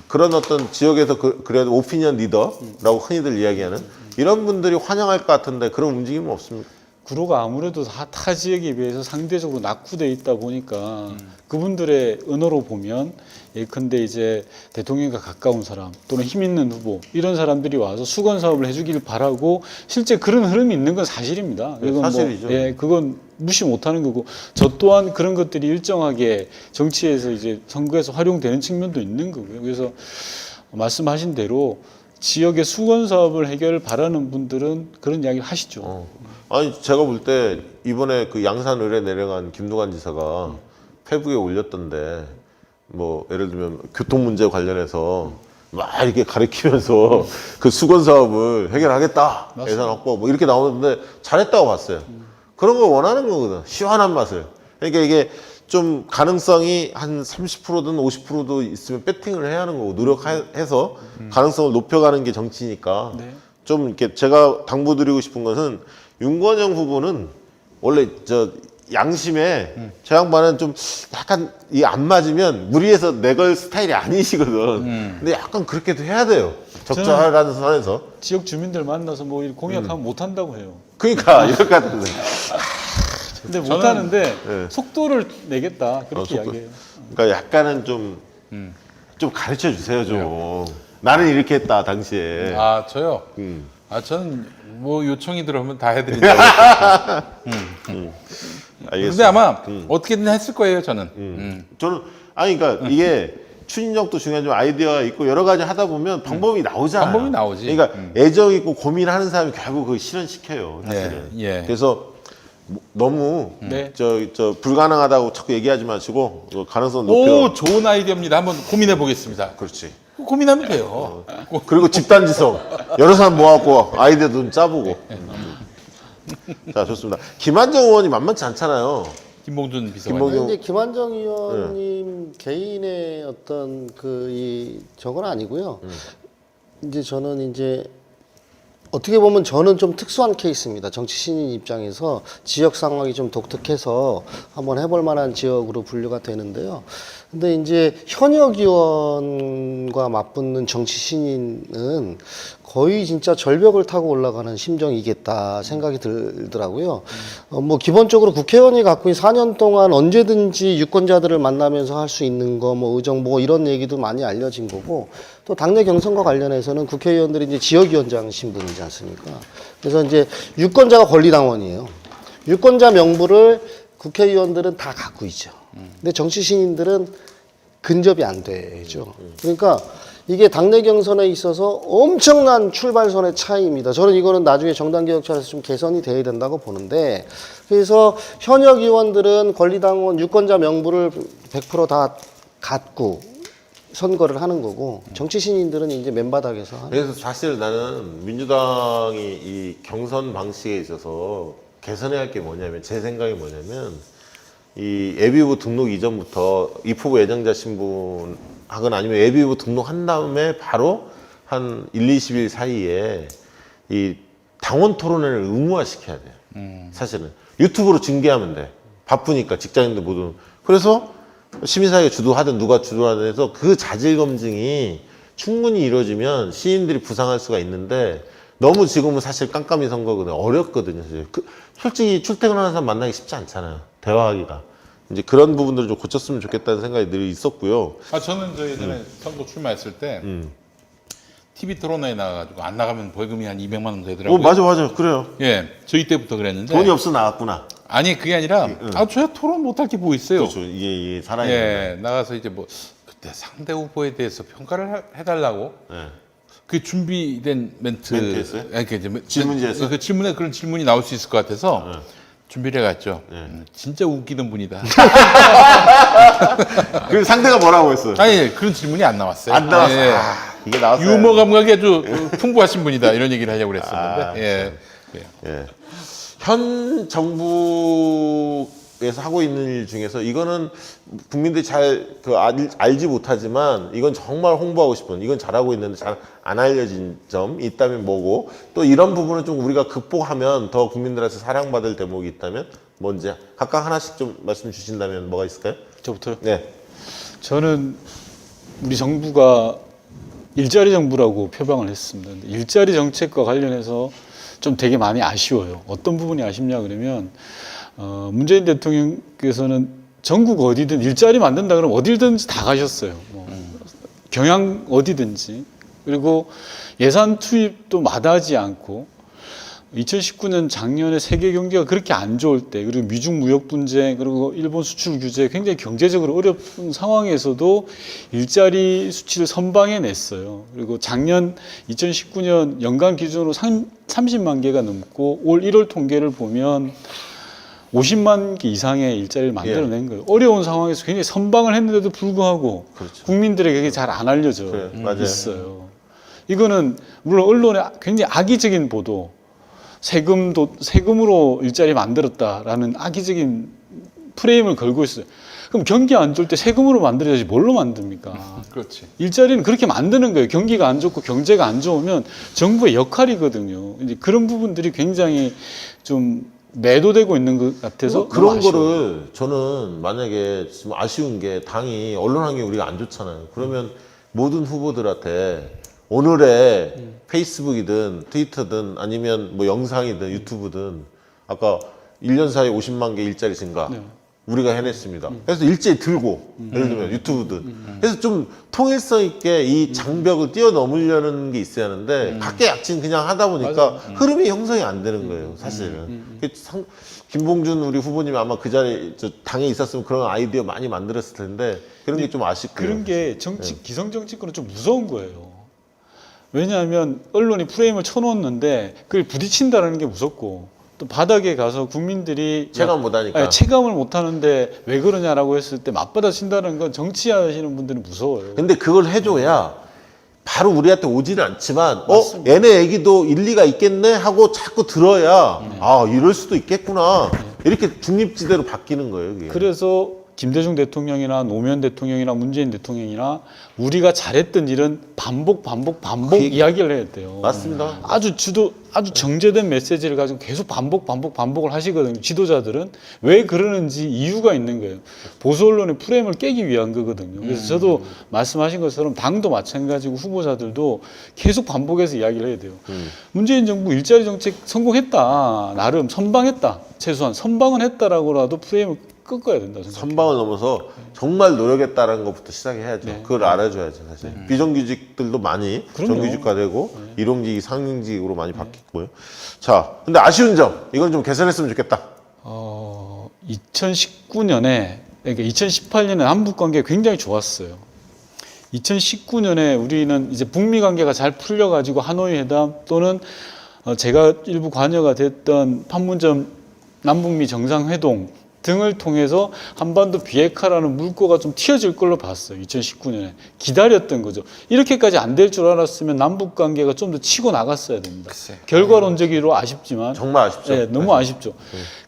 B: 그런 어떤 지역에서 그래도 오피니언 리더라고 흔히들 이야기하는 이런 분들이 환영할 것 같은데 그런 움직임은 없습니까?
D: 구로가 아무래도 타 지역에 비해서 상대적으로 낙후돼 있다 보니까 그분들의 언어로 보면 예컨대 이제 대통령과 가까운 사람 또는 힘 있는 후보 이런 사람들이 와서 수건 사업을 해주길 바라고 실제 그런 흐름이 있는 건 사실입니다.
B: 네,
D: 이건
B: 사실이죠.
D: 뭐, 예, 그건 무시 못하는 거고 저 또한 그런 것들이 일정하게 정치에서 이제 선거에서 활용되는 측면도 있는 거고요. 그래서 말씀하신 대로 지역의 수건 사업을 해결을 바라는 분들은 그런 이야기를 하시죠.
B: 아니 제가 볼 때 이번에 그 양산 의뢰 내려간 김두관 지사가 페북에 올렸던데 뭐 예를 들면 교통 문제 관련해서 막 이렇게 가리키면서 그 수건 사업을 해결하겠다 예산 확보 뭐 이렇게 나오는데 잘했다고 봤어요. 그런 걸 원하는 거거든. 시원한 맛을. 그러니까 이게 좀 가능성이 한 30%든 50%도 있으면 배팅을 해야 하는 거고 노력해서 가능성을 높여가는 게 정치니까
D: 네.
B: 좀 이렇게 제가 당부드리고 싶은 것은 윤건영 후보는 원래 저 양심에 저 양반은 좀 약간 이 안 맞으면 무리해서 내걸 스타일이 아니시거든. 근데 약간 그렇게도 해야 돼요. 적절한 선에서.
D: 지역 주민들 만나서 뭐 이렇게 공약하면 못 한다고 해요.
B: 그러니까 이럴 것 같은데.
D: 근데 못 하는데
B: 네.
D: 속도를 내겠다 그렇게
B: 속도.
D: 이야기해요.
B: 그러니까 약간은 좀 가르쳐 주세요 좀. 나는 이렇게 했다 당시에.
A: 아 저요.
B: 음.
A: 아 저는 뭐 요청이 들어오면 다 해드린다고.
B: 알겠습니다.
A: 근데 아마 어떻게든 했을 거예요 저는.
B: 저는 아니 그러니까 이게 추진력도 중요하지만 아이디어가 있고 여러 가지 하다 보면 방법이 나오잖아요.
A: 방법이 나오지.
B: 그러니까 애정 있고 고민하는 사람이 결국 그 실현시켜요. 사실은.
A: 예, 예.
B: 그래서 너무
D: 네.
B: 저 불가능하다고 자꾸 얘기하지 마시고 가능성 높여.
A: 오 좋은 아이디어입니다. 한번 고민해 보겠습니다.
B: 그렇지.
A: 고민하면 돼요.
B: 그리고 집단지성 여러 사람 모아갖고 아이디어도 좀 짜보고. 자 좋습니다. 김한정 의원이 만만치 않잖아요.
A: 김봉준 비서관.
B: 김봉준-
C: 이제 김한정 의원님 개인의 어떤 그 이 저건 아니고요. 이제 저는 이제 어떻게 보면 저는 좀 특수한 케이스입니다. 정치 신인 입장에서 지역 상황이 좀 독특해서 한번 해볼 만한 지역으로 분류가 되는데요. 근데 이제 현역 의원과 맞붙는 정치 신인은 거의 진짜 절벽을 타고 올라가는 심정이겠다 생각이 들더라고요. 뭐 기본적으로 국회의원이 갖고 있는 4년 동안 언제든지 유권자들을 만나면서 할 수 있는 거, 뭐 의정 뭐 이런 얘기도 많이 알려진 거고, 또 당내 경선과 관련해서는 국회의원들이 이제 지역위원장 신분이지 않습니까? 그래서 이제 유권자가 권리당원이에요. 유권자 명부를 국회의원들은 다 갖고 있죠. 근데 정치 신인들은 근접이 안 되죠. 그러니까 이게 당내 경선에 있어서 엄청난 출발선의 차이입니다. 저는 이거는 나중에 정당개혁처에서 좀 개선이 돼야 된다고 보는데, 그래서 현역 의원들은 권리당원 유권자 명부를 100% 다 갖고 선거를 하는 거고, 정치 신인들은 이제 맨바닥에서 하는.
B: 그래서 사실 나는 민주당이 이 경선 방식에 있어서 개선해야 할 게 뭐냐면, 제 생각이 뭐냐면, 이 예비후보 등록 이전부터 입후보 예정자 신분하거나 아니면 예비후보 등록한 다음에 바로 한 1, 20일 사이에 이 당원 토론회를 의무화시켜야 돼요. 사실은 유튜브로 중계하면 돼. 바쁘니까 직장인들 모두. 그래서 시민사회가 주도하든 누가 주도하든 해서 그 자질 검증이 충분히 이루어지면 시민들이 부상할 수가 있는데, 너무 지금은 사실 깜깜이 선거거든요. 어렵거든요. 사실. 솔직히 출퇴근하는 사람 만나기 쉽지 않잖아요. 대화하기가. 이제 그런 부분들을 좀 고쳤으면 좋겠다는 생각이 늘 있었고요.
A: 저는 저 예전에 선거 출마했을 때 TV 토론회에 나가가지고 안 나가면 벌금이 한 200만 원 되더라고요.
B: 맞아. 그래요.
A: 예, 저희 때부터 그랬는데.
B: 돈이 없어 나왔구나.
A: 아니 그게 아니라 저야 토론 못할 게 뭐 있어요.
B: 그렇죠. 이게 살아있는.
A: 예, 나가서 이제 뭐 그때 상대 후보에 대해서 평가를 해달라고
B: 네.
A: 그 준비된
B: 멘트였어요?
A: 이렇게 이제
B: 질문지에서?
A: 그 질문에 그런 질문이 나올 수 있을 것 같아서 준비를 해갔죠. 진짜 웃기던 분이다.
B: 그 상대가 뭐라고 했어요?
A: 아니 그런 질문이 안 나왔어요.
B: 안 나왔어.
A: 예.
B: 이게 나왔어요.
A: 유머 감각이 아주 풍부하신 분이다 이런 얘기를 하려고 그랬었는데. 예.
B: 예. 현 정부에서 하고 있는 일 중에서 이거는 국민들이 잘 알지 못하지만 이건 정말 홍보하고 싶은, 이건 잘하고 있는데 잘 안 알려진 점이 있다면 뭐고, 또 이런 부분을 좀 우리가 극복하면 더 국민들한테 사랑받을 대목이 있다면 뭔지 각각 하나씩 좀 말씀 주신다면 뭐가 있을까요?
D: 저부터요?
B: 네.
D: 저는 우리 정부가 일자리 정부라고 표방을 했습니다. 근데 일자리 정책과 관련해서 좀 되게 많이 아쉬워요. 어떤 부분이 아쉽냐 그러면 문재인 대통령께서는 전국 어디든 일자리 만든다 그러면 어디든지 다 가셨어요. 뭐 경양 어디든지. 그리고 예산 투입도 마다하지 않고 2019년 작년에 세계 경기가 그렇게 안 좋을 때, 그리고 미중 무역 분쟁, 그리고 일본 수출 규제 굉장히 경제적으로 어려운 상황에서도 일자리 수치를 선방해 냈어요. 그리고 작년 2019년 연간 기준으로 30만 개가 넘고 올 1월 통계를 보면 50만 개 이상의 일자리를 만들어낸 거예요. 어려운 상황에서 굉장히 선방을 했는데도 불구하고
B: 그렇죠.
D: 국민들에게 그게 잘 안 알려져
B: 맞아요.
D: 있어요. 이거는 물론 언론의 굉장히 악의적인 보도, 세금으로 일자리 만들었다라는 악의적인 프레임을 걸고 있어요. 그럼 경기 안 좋을 때 세금으로 만들어야지 뭘로 만듭니까?
A: 그렇지.
D: 일자리는 그렇게 만드는 거예요. 경기가 안 좋고 경제가 안 좋으면 정부의 역할이거든요. 이제 그런 부분들이 굉장히 좀 매도되고 있는 것 같아서
B: 그런
D: 너무 아쉬워요.
B: 거를 저는 만약에 지금 아쉬운 게, 당이 언론 환경이 우리가 안 좋잖아요. 그러면 모든 후보들한테 오늘의 페이스북이든 트위터든 아니면 뭐 영상이든 유튜브든 아까 1년 사이에 50만 개 일자리 증가 우리가 해냈습니다. 그래서 일제히 들고 예를 들면 유튜브든 그래서 좀 통일성 있게 이 장벽을 뛰어넘으려는 게 있어야 하는데 각계 약진 그냥 하다 보니까 흐름이 형성이 안 되는 거예요, 사실은. 김봉준 우리 후보님이 아마 그 자리에 당에 있었으면 그런 아이디어 많이 만들었을 텐데 그런 게 좀 아쉽고요.
D: 그런 게 기성 정치권은 좀 무서운 거예요. 왜냐하면 언론이 프레임을 쳐놓았는데 그걸 부딪힌다는 게 무섭고, 또 바닥에 가서 국민들이
B: 체감 못하니까.
D: 아니, 체감을 못하는데 왜 그러냐라고 했을 때 맞받아친다는 건 정치하시는 분들은 무서워요.
B: 근데 그걸 해줘야 바로 우리한테 오지는 않지만 얘네 얘기도 일리가 있겠네 하고 자꾸 들어야 아 이럴 수도 있겠구나 이렇게 중립지대로 바뀌는 거예요. 그게.
D: 그래서 김대중 대통령이나 노무현 대통령이나 문재인 대통령이나 우리가 잘했던 일은 반복 이야기를 해야 돼요.
B: 맞습니다.
D: 아주 정제된 메시지를 가지고 계속 반복을 하시거든요. 지도자들은 왜 그러는지 이유가 있는 거예요. 보수 언론의 프레임을 깨기 위한 거거든요. 그래서 저도 말씀하신 것처럼 당도 마찬가지고 후보자들도 계속 반복해서 이야기를 해야 돼요. 문재인 정부 일자리 정책 성공했다. 나름 선방했다. 최소한 선방은 했다라고라도 프레임을 꺾어야 된다 생각해요.
B: 선방을 넘어서 정말 노력했다는 것부터 시작해야죠.
D: 네.
B: 그걸 알아줘야죠, 사실. 비정규직들도 많이
D: 그럼요.
B: 정규직화되고 일용직, 상용직으로 많이 바뀌고요. 자, 근데 아쉬운 점, 이건 좀 개선했으면 좋겠다.
D: 2019년에 그러니까 2018년에 남북 관계가 굉장히 좋았어요. 2019년에 우리는 이제 북미 관계가 잘 풀려가지고 하노이 회담 또는 제가 일부 관여가 됐던 판문점 남북미 정상회동 등을 통해서 한반도 비핵화라는 물꼬가 좀 튀어질 걸로 봤어요. 2019년에 기다렸던 거죠. 이렇게까지 안 될 줄 알았으면 남북 관계가 좀 더 치고 나갔어야 됩니다.
A: 글쎄.
D: 결과론적으로 아쉽지만
B: 정말 아쉽죠.
D: 네, 너무 아쉽죠.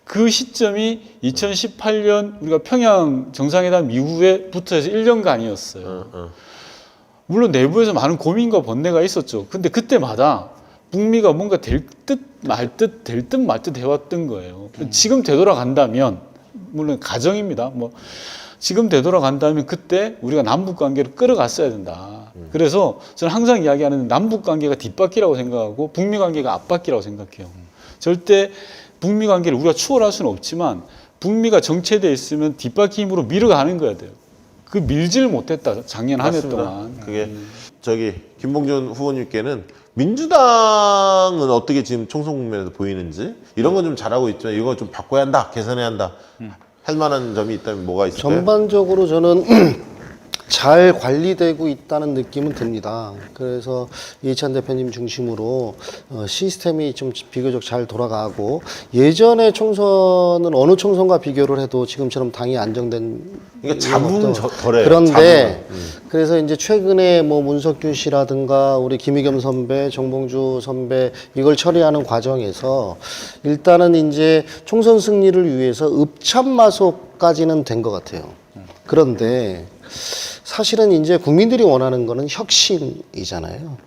D: 그 시점이 2018년 우리가 평양 정상회담 이후에부터 해서 1년간이었어요. 물론 내부에서 많은 고민과 번뇌가 있었죠. 근데 그때마다 북미가 뭔가 될 듯 말 듯 해왔던 거예요. 지금 되돌아간다면, 물론 가정입니다. 뭐 지금 되돌아간다면 그때 우리가 남북 관계를 끌어갔어야 된다. 그래서 저는 항상 이야기하는 남북 관계가 뒷바퀴라고 생각하고 북미 관계가 앞바퀴라고 생각해요. 절대 북미 관계를 우리가 추월할 수는 없지만 북미가 정체되어 있으면 뒷바퀴 힘으로 밀어가는 거야 돼요. 그 밀지를 못했다. 작년 한 해
B: 맞습니다.
D: 동안.
B: 그게 저기 김봉준 후보님께는 민주당은 어떻게 지금 총선 국면에서 보이는지 이런 건 좀 잘하고 있지만 이거 좀 바꿔야 한다, 개선해야 한다. 할 만한 점이 있다면 뭐가 있을까요?
C: 전반적으로 저는 잘 관리되고 있다는 느낌은 듭니다. 그래서 이해찬 대표님 중심으로 시스템이 좀 비교적 잘 돌아가고 예전의 총선은 어느 총선과 비교를 해도 지금처럼 당이 안정된
B: 그러니까 잡음 덜해요.
C: 그런데 그래서 이제 최근에 뭐 문석균 씨라든가 우리 김의겸 선배, 정봉주 선배 이걸 처리하는 과정에서 일단은 이제 총선 승리를 위해서 읍참마속까지는 된 것 같아요. 그런데 사실은 이제 국민들이 원하는 거는 혁신이잖아요.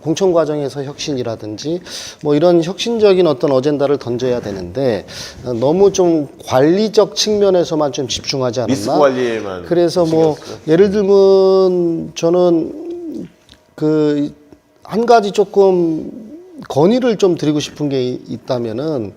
C: 공천 과정에서 혁신이라든지 뭐 이런 혁신적인 어떤 어젠다를 던져야 되는데 너무 좀 관리적 측면에서만 좀 집중하지 않았나?
B: 리스크 관리에만.
C: 그래서 뭐 예를 들면 저는 그 한 가지 조금 건의를 좀 드리고 싶은 게 있다면은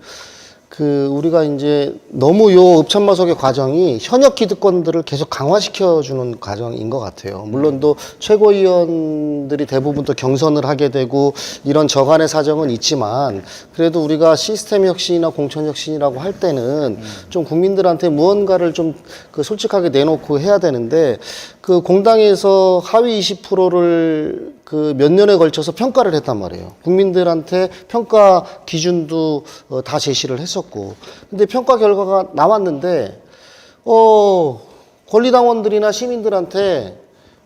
C: 그 우리가 이제 너무 요 읍참마속의 과정이 현역 기득권들을 계속 강화시켜주는 과정인 것 같아요. 물론 또 최고위원들이 대부분 또 경선을 하게 되고 이런 저간의 사정은 있지만 그래도 우리가 시스템 혁신이나 공천 혁신이라고 할 때는 좀 국민들한테 무언가를 좀 그 솔직하게 내놓고 해야 되는데 그 공당에서 하위 20%를 그 몇 년에 걸쳐서 평가를 했단 말이에요. 국민들한테 평가 기준도 다 제시를 했었고. 근데 평가 결과가 나왔는데, 권리당원들이나 시민들한테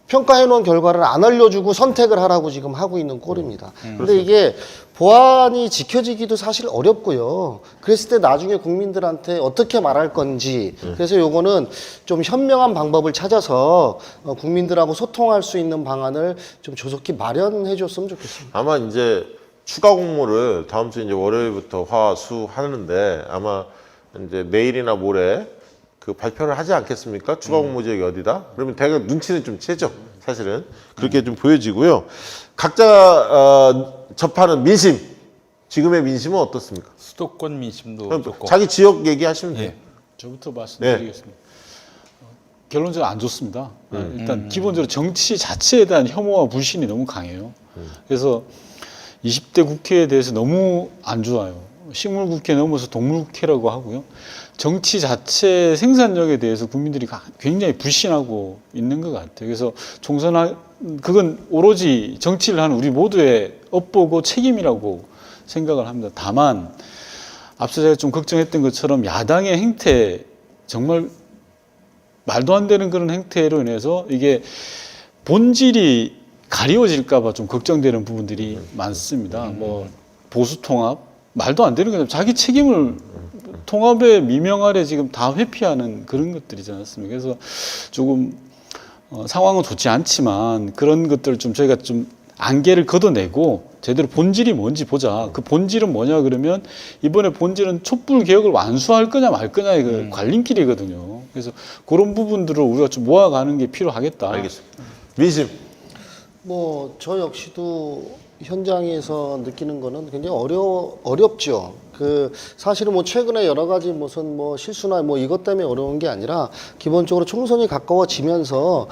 C: 평가해 놓은 결과를 안 알려주고 선택을 하라고 지금 하고 있는 꼴입니다. 근데 이게 보안이 지켜지기도 사실 어렵고요. 그랬을 때 나중에 국민들한테 어떻게 말할 건지. 그래서 요거는 좀 현명한 방법을 찾아서 국민들하고 소통할 수 있는 방안을 좀 조속히 마련해 줬으면 좋겠습니다.
B: 아마 이제 추가 공모를 다음 주 이제 월요일부터 화, 수 하는데 아마 이제 내일이나 모레 그 발표를 하지 않겠습니까? 추가 공모 지역이 어디다? 그러면 대략 눈치는 좀 채죠. 사실은 그렇게 좀 보여지고요. 각자 접하는 민심, 지금의 민심은 어떻습니까?
A: 수도권 민심도
B: 그럼
A: 좋고.
B: 자기 지역 얘기하시면 돼요.
A: 예.
D: 저부터 말씀드리겠습니다. 결론적으로 안 좋습니다. 일단 기본적으로 정치 자체에 대한 혐오와 불신이 너무 강해요. 그래서 20대 국회에 대해서 너무 안 좋아요. 식물국회 넘어서 동물국회라고 하고요. 정치 자체 생산력에 대해서 국민들이 굉장히 불신하고 있는 것 같아요. 그래서 그건 오로지 정치를 하는 우리 모두의 업보고 책임이라고 생각을 합니다. 다만 앞서 제가 좀 걱정했던 것처럼 야당의 행태, 정말 말도 안 되는 그런 행태로 인해서 이게 본질이 가리워질까 봐 좀 걱정되는 부분들이 많습니다. 뭐 보수 통합, 말도 안 되는 거죠. 자기 책임을 통합의 미명 아래 지금 다 회피하는 그런 것들이지 않습니까? 그래서 조금 상황은 좋지 않지만 그런 것들을 좀 저희가 좀 안개를 걷어내고 제대로 본질이 뭔지 보자. 그 본질은 뭐냐 그러면 이번에 본질은 촛불 개혁을 완수할 거냐 말 거냐의 그 갈림길이거든요. 그래서 그런 부분들을 우리가 좀 모아가는 게 필요하겠다.
B: 알겠습니다. 민심.
C: 뭐 저 역시도 현장에서 느끼는 거는 굉장히 어렵죠. 그 사실은 뭐 최근에 여러 가지 무슨 뭐 실수나 뭐 이것 때문에 어려운 게 아니라 기본적으로 총선이 가까워지면서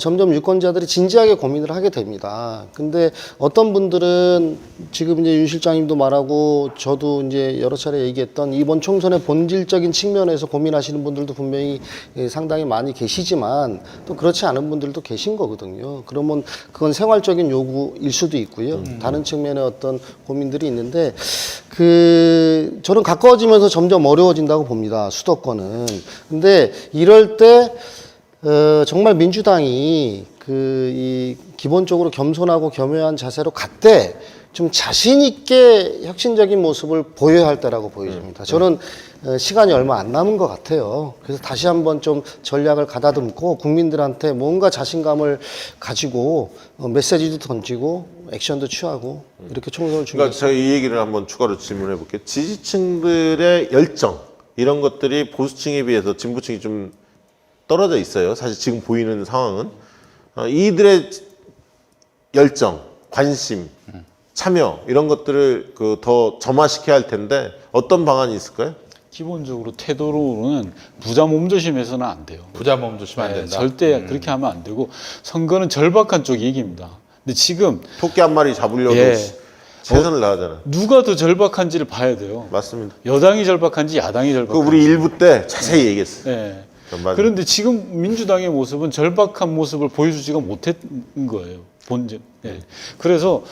C: 점점 유권자들이 진지하게 고민을 하게 됩니다. 근데 어떤 분들은 지금 이제 윤 실장님도 말하고 저도 이제 여러 차례 얘기했던 이번 총선의 본질적인 측면에서 고민하시는 분들도 분명히 상당히 많이 계시지만 또 그렇지 않은 분들도 계신 거거든요. 그러면 그건 생활적인 요구일 수도 있고요. 다른 측면의 어떤 고민들이 있는데 저는 가까워지면서 점점 어려워진다고 봅니다. 수도권은. 근데 이럴 때 정말 민주당이 기본적으로 겸손하고 겸허한 자세로 갔대 좀 자신 있게 혁신적인 모습을 보여야 할 때라고 보여집니다. 저는 시간이 얼마 안 남은 것 같아요. 그래서 다시 한번 좀 전략을 가다듬고 국민들한테 뭔가 자신감을 가지고 메시지도 던지고 액션도 취하고 이렇게 총선을
B: 그러니까
C: 준비했습니다.
B: 제가 이 얘기를 한번 추가로 질문해 볼게요. 지지층들의 열정 이런 것들이 보수층에 비해서 진보층이 좀 떨어져 있어요. 사실 지금 보이는 상황은 이들의 열정, 관심, 참여 이런 것들을 더 점화시켜야 할 텐데 어떤 방안이 있을까요?
D: 기본적으로 태도로는 부자 몸조심해서는 안 돼요.
A: 부자 몸 조심하면 안
D: 네,
A: 된다.
D: 절대 그렇게 하면 안 되고 선거는 절박한 쪽이 이깁니다. 근데 지금
B: 토끼 한 마리 잡으려고
D: 예.
B: 최선을 다하잖아요.
D: 누가 더 절박한지를 봐야 돼요.
B: 맞습니다.
D: 여당이 절박한지 야당이
B: 그
D: 절박한지.
B: 우리 일부 때 자세히 얘기했어요.
D: 네.
B: 맞아요.
D: 그런데 지금 민주당의 모습은 절박한 모습을 보여주지가 못했는 거예요. 본질. 네. 그래서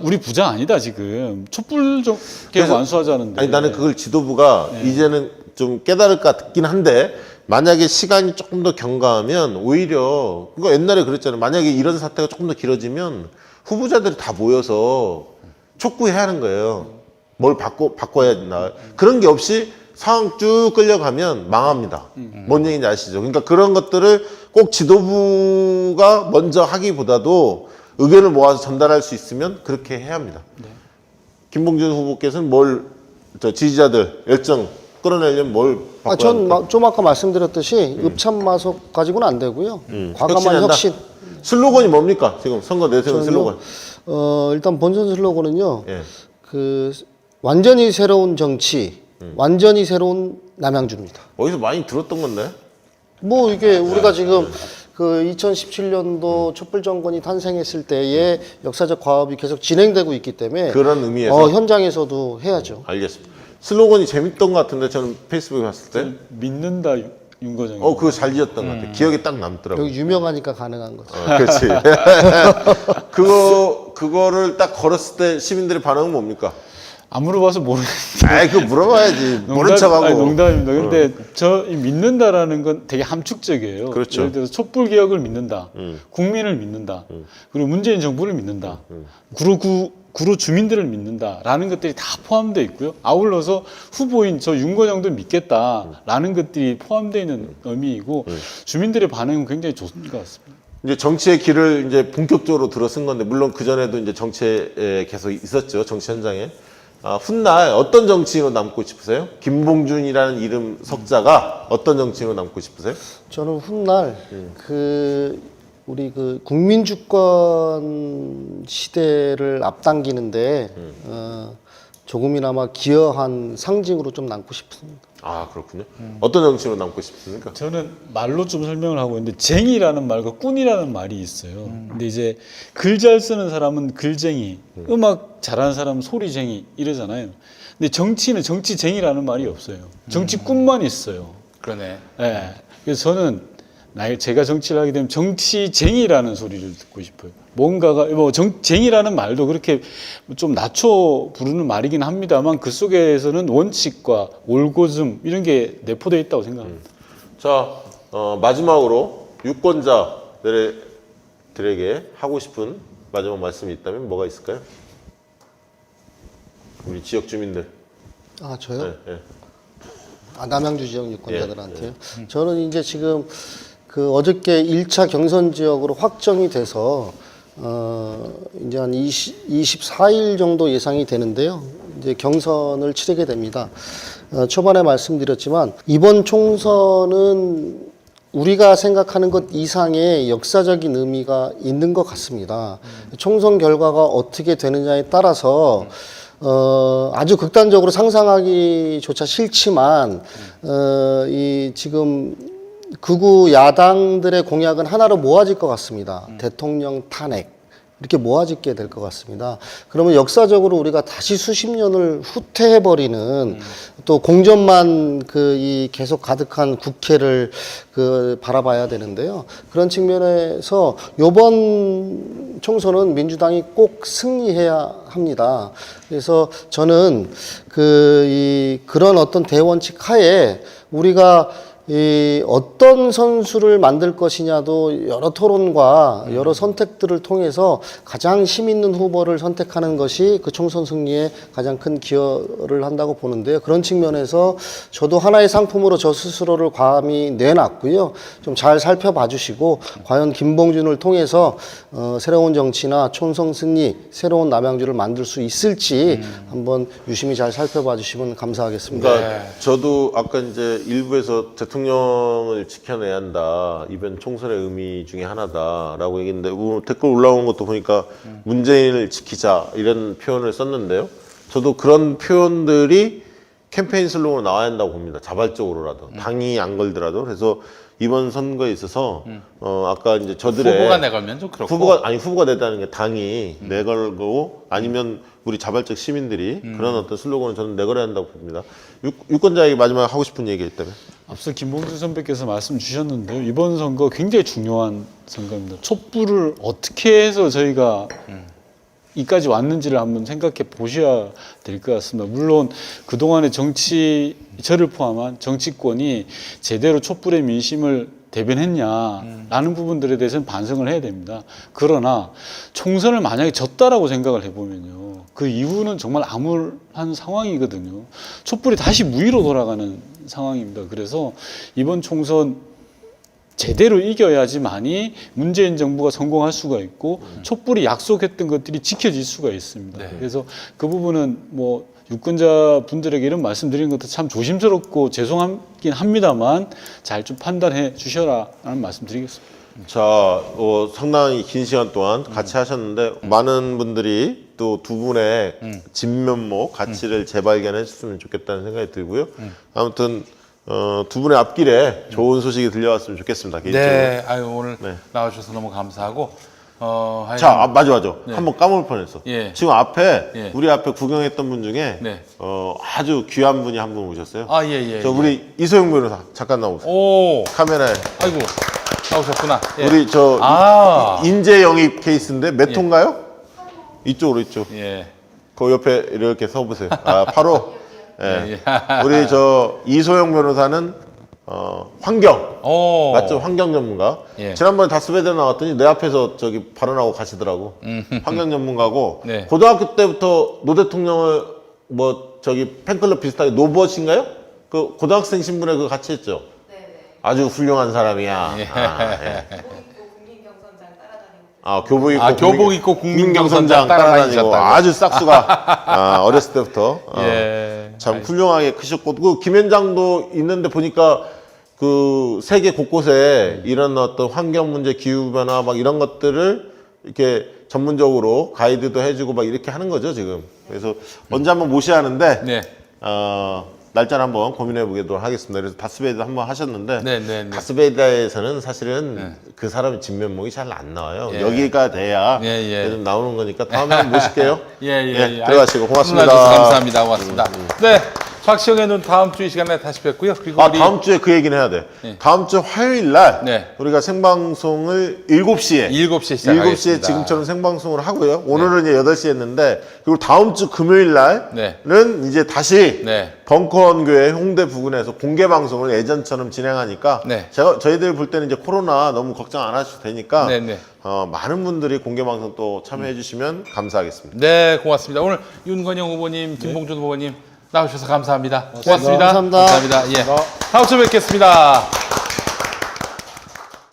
D: 우리 부자 아니다 지금 촛불 좀 개혁
B: 그래서-
D: 완수하자는데.
B: 아니 나는 그걸 지도부가 이제는 좀 깨달을 것 같긴 한데 만약에 시간이 조금 더 경과하면 오히려 그거 옛날에 그랬잖아요. 만약에 이런 사태가 조금 더 길어지면 후보자들이 다 모여서 촉구해야 하는 거예요. 뭘 바꿔야 되나. 그런 게 없이 상황 쭉 끌려가면 망합니다. 뭔 얘기인지 아시죠? 그러니까 그런 것들을 꼭 지도부가 먼저 하기보다도 의견을 모아서 전달할 수 있으면 그렇게 해야 합니다. 김봉준 후보께서는 지지자들 열정 끌어내려면 뭘 바꿔야 합니까?
C: 좀 아까 말씀드렸듯이 읍참마속 가지고는 안 되고요. 과감한
B: 혁신한다?
C: 혁신.
B: 슬로건이 뭡니까? 지금 선거 내세운
C: 저는요,
B: 슬로건.
C: 일단 본선 슬로건은요.
B: 예.
C: 완전히 새로운 정치, 완전히 새로운 남양주입니다.
B: 어디서 많이 들었던 건데.
C: 뭐 이게 우리가 지금 2017년도 촛불 정권이 탄생했을 때의 역사적 과업이 계속 진행되고 있기 때문에
B: 그런 의미에서.
C: 현장에서도 해야죠.
B: 알겠습니다. 슬로건이 재밌던 것 같은데 저는 페이스북에 봤을 때.
D: 믿는다 윤거장.
B: 그거 잘 지었던 것 같아요. 기억에 딱 남더라고요.
C: 여기 유명하니까 가능한 거죠.
B: 그렇지. 그거를 딱 걸었을 때 시민들의 반응은 뭡니까?
D: 안 물어봐서 모르겠는데.
B: 아이, 그거 물어봐야지. 모른 척하고.
D: 아니, 농담입니다. 근데 이 믿는다라는 건 되게 함축적이에요.
B: 그렇죠.
D: 예를 들어서 촛불 개혁을 믿는다. 국민을 믿는다. 그리고 문재인 정부를 믿는다. 구로 주민들을 믿는다라는 것들이 다 포함되어 있고요. 아울러서 후보인 저 윤건영도 믿겠다라는 것들이 포함되어 있는 의미이고 주민들의 반응은 굉장히 좋은 것 같습니다.
B: 이제 정치의 길을 이제 본격적으로 들어선 건데 물론 그 전에도 이제 정치에 계속 있었죠. 정치 현장에. 훗날 어떤 정치인으로 남고 싶으세요? 김봉준이라는 이름 석자가 어떤 정치인으로 남고 싶으세요?
C: 저는 훗날 우리 국민주권 시대를 앞당기는데 조금이나마 기여한 상징으로 좀 남고 싶습니다.
B: 아, 그렇군요. 어떤 정치인으로 남고 싶습니까?
D: 저는 말로 좀 설명을 하고 있는데 쟁이라는 말과 꾼이라는 말이 있어요. 근데 이제 글 잘 쓰는 사람은 글쟁이, 음악 잘하는 사람은 소리쟁이 이러잖아요. 근데 정치는 정치쟁이라는 말이 없어요. 정치꾼만 있어요.
A: 그러네.
D: 예. 그래서 저는 제가 정치를 하게 되면 정치쟁이라는 소리를 듣고 싶어요. 뭔가가 쟁이라는 말도 그렇게 좀 낮춰 부르는 말이긴 합니다만 그 속에서는 원칙과 올고즘 이런 게 내포되어 있다고 생각합니다.
B: 자, 마지막으로 유권자들에게 하고 싶은 마지막 말씀이 있다면 뭐가 있을까요? 우리 지역 주민들.
C: 저요?
B: 네.
C: 남양주 지역 유권자들한테요. 저는 이제 지금 그 어저께 1차 경선 지역으로 확정이 돼서 이제 한 24일 정도 예상이 되는데요. 이제 경선을 치르게 됩니다. 초반에 말씀드렸지만 이번 총선은 우리가 생각하는 것 이상의 역사적인 의미가 있는 것 같습니다. 총선 결과가 어떻게 되느냐에 따라서 아주 극단적으로 상상하기조차 싫지만 이 지금 극우 야당들의 공약은 하나로 모아질 것 같습니다. 대통령 탄핵 이렇게 모아지게 될 것 같습니다. 그러면 역사적으로 우리가 다시 수십 년을 후퇴해버리는 또 공전만 이 계속 가득한 국회를 바라봐야 되는데요. 그런 측면에서 이번 총선은 민주당이 꼭 승리해야 합니다. 그래서 저는 그런 어떤 대원칙 하에 우리가 어떤 선수를 만들 것이냐도 여러 토론과 여러 선택들을 통해서 가장 힘 있는 후보를 선택하는 것이 그 총선 승리에 가장 큰 기여를 한다고 보는데요. 그런 측면에서 저도 하나의 상품으로 저 스스로를 감히 내놨고요. 좀 잘 살펴봐 주시고 과연 김봉준을 통해서 새로운 정치나 총선 승리, 새로운 남양주를 만들 수 있을지 한번 유심히 잘 살펴봐 주시면 감사하겠습니다.
B: 그러니까 저도 아까 이제 일부에서 대통령을 지켜내야 한다. 이번 총선의 의미 중에 하나다라고 얘기했는데 댓글 올라온 것도 보니까 문재인을 지키자 이런 표현을 썼는데요. 저도 그런 표현들이 캠페인 슬로건으로 나와야 한다고 봅니다. 자발적으로라도 당이 안 걸더라도. 그래서 이번 선거에 있어서 아까 이제 저들의
A: 후보가 내걸면 좀 그렇고
B: 후보가 내다는 게 당이 내걸고 아니면 우리 자발적 시민들이 그런 어떤 슬로건을 저는 내걸어야 한다고 봅니다. 유권자에게 마지막 하고 싶은 얘기가 있다면?
D: 앞서 김봉준 선배께서 말씀 주셨는데요. 이번 선거 굉장히 중요한 선거입니다. 촛불을 어떻게 해서 저희가 이까지 왔는지를 한번 생각해 보셔야 될 것 같습니다. 물론 그동안의 저를 포함한 정치권이 제대로 촛불의 민심을 대변했냐라는 부분들에 대해서는 반성을 해야 됩니다. 그러나 총선을 만약에 졌다라고 생각을 해보면요. 그 이후는 정말 암울한 상황이거든요. 촛불이 다시 무위로 돌아가는 상황입니다. 그래서 이번 총선 제대로 이겨야지만이 문재인 정부가 성공할 수가 있고 촛불이 약속했던 것들이 지켜질 수가 있습니다.
A: 네.
D: 그래서 그 부분은 유권자 분들에게 이런 말씀드리는 것도 참 조심스럽고 죄송하긴 합니다만 잘 좀 판단해 주셔라라는 말씀드리겠습니다.
B: 자, 상당히 긴 시간 동안 같이 하셨는데 많은 분들이 또 두 분의 진면모 가치를 재발견해 주셨으면 좋겠다는 생각이 들고요. 아무튼 두 분의 앞길에 좋은 소식이 들려왔으면 좋겠습니다. 개인적으로.
A: 네, 오늘
B: 네.
A: 나와주셔서 너무 감사하고
B: 자, 맞아.
A: 네.
B: 한번 까먹을 뻔했어.
A: 예.
B: 지금 앞에
A: 예.
B: 우리 앞에 구경했던 분 중에
A: 네.
B: 아주 귀한 분이 한 분 오셨어요.
A: 예.
B: 저 우리 이소영 변호사 잠깐 나오세요.
A: 오,
B: 카메라에.
A: 아이고 나오셨구나. 예.
B: 우리 저 인재 영입 케이스인데 몇
A: 예.
B: 호인가요? 이쪽으로 이쪽.
A: 예.
B: 그 옆에 이렇게 서 보세요. 8호. 예.
A: 예.
B: 우리 저 이소영 변호사는 환경
A: 오,
B: 맞죠? 환경 전문가.
A: 예.
B: 지난번에 다스베드 나왔더니 내 앞에서 저기 발언하고 가시더라고. 환경 전문가고
A: 네.
B: 고등학교 때부터 노 대통령을 팬클럽 비슷하게 노버신가요? 그 고등학생 신분에 그거 같이 했죠.
E: 네네.
B: 아주 훌륭한 사람이야.
A: 예.
E: 교복 입고 국민경선장 따라다니고.
B: 교복 입고
A: 교복 입고 국민경선장
B: 따라다니고
A: 따라다니셨다고.
B: 아주 싹수가 어렸을 때부터
A: 예.
B: 참 훌륭하게 크셨고 그 김현장도 있는데 보니까 그 세계 곳곳에 이런 어떤 환경 문제, 기후 변화 막 이런 것들을 이렇게 전문적으로 가이드도 해주고 막 이렇게 하는 거죠 지금. 그래서 언제 한번 모셔야 하는데
A: 네.
B: 날짜를 한번 고민해 보도록 하겠습니다. 그래서 다스베이드 한번 하셨는데
A: 네.
B: 다스베이드에서는 사실은 그 사람의 진면목이 잘 안 나와요.
A: 예.
B: 여기가 돼야
A: 예.
B: 좀 나오는 거니까 다음에 한번 모실게요.
A: 예.
B: 들어가시고 고맙습니다.
A: 질문해주셔서 감사합니다. 고맙습니다. 네, 박시영의 눈 다음 주 이 시간에 다시 뵙고요. 그리고 우리
B: 다음 주에 그 얘기는 해야 돼.
A: 예.
B: 다음 주 화요일 날
A: 네.
B: 우리가 생방송을 7시에
A: 7시에 시작하겠습니다.
B: 7시에 지금처럼 생방송을 하고요. 오늘은 이제 8시에 했는데 그리고 다음 주 금요일 날은
A: 네.
B: 이제 다시
A: 네.
B: 벙커원교회 홍대 부근에서 공개 방송을 예전처럼 진행하니까
A: 네.
B: 저희들 볼 때는 이제 코로나 너무 걱정 안 하셔도 되니까
A: 네.
B: 많은 분들이 공개 방송 또 참여해 주시면 감사하겠습니다.
A: 네, 고맙습니다. 오늘 윤건영 후보님, 김봉준 후보님 나오셔서 감사합니다. 고맙습니다.
C: 감사합니다.
A: 감사합니다. 예. 다음 주에 뵙겠습니다.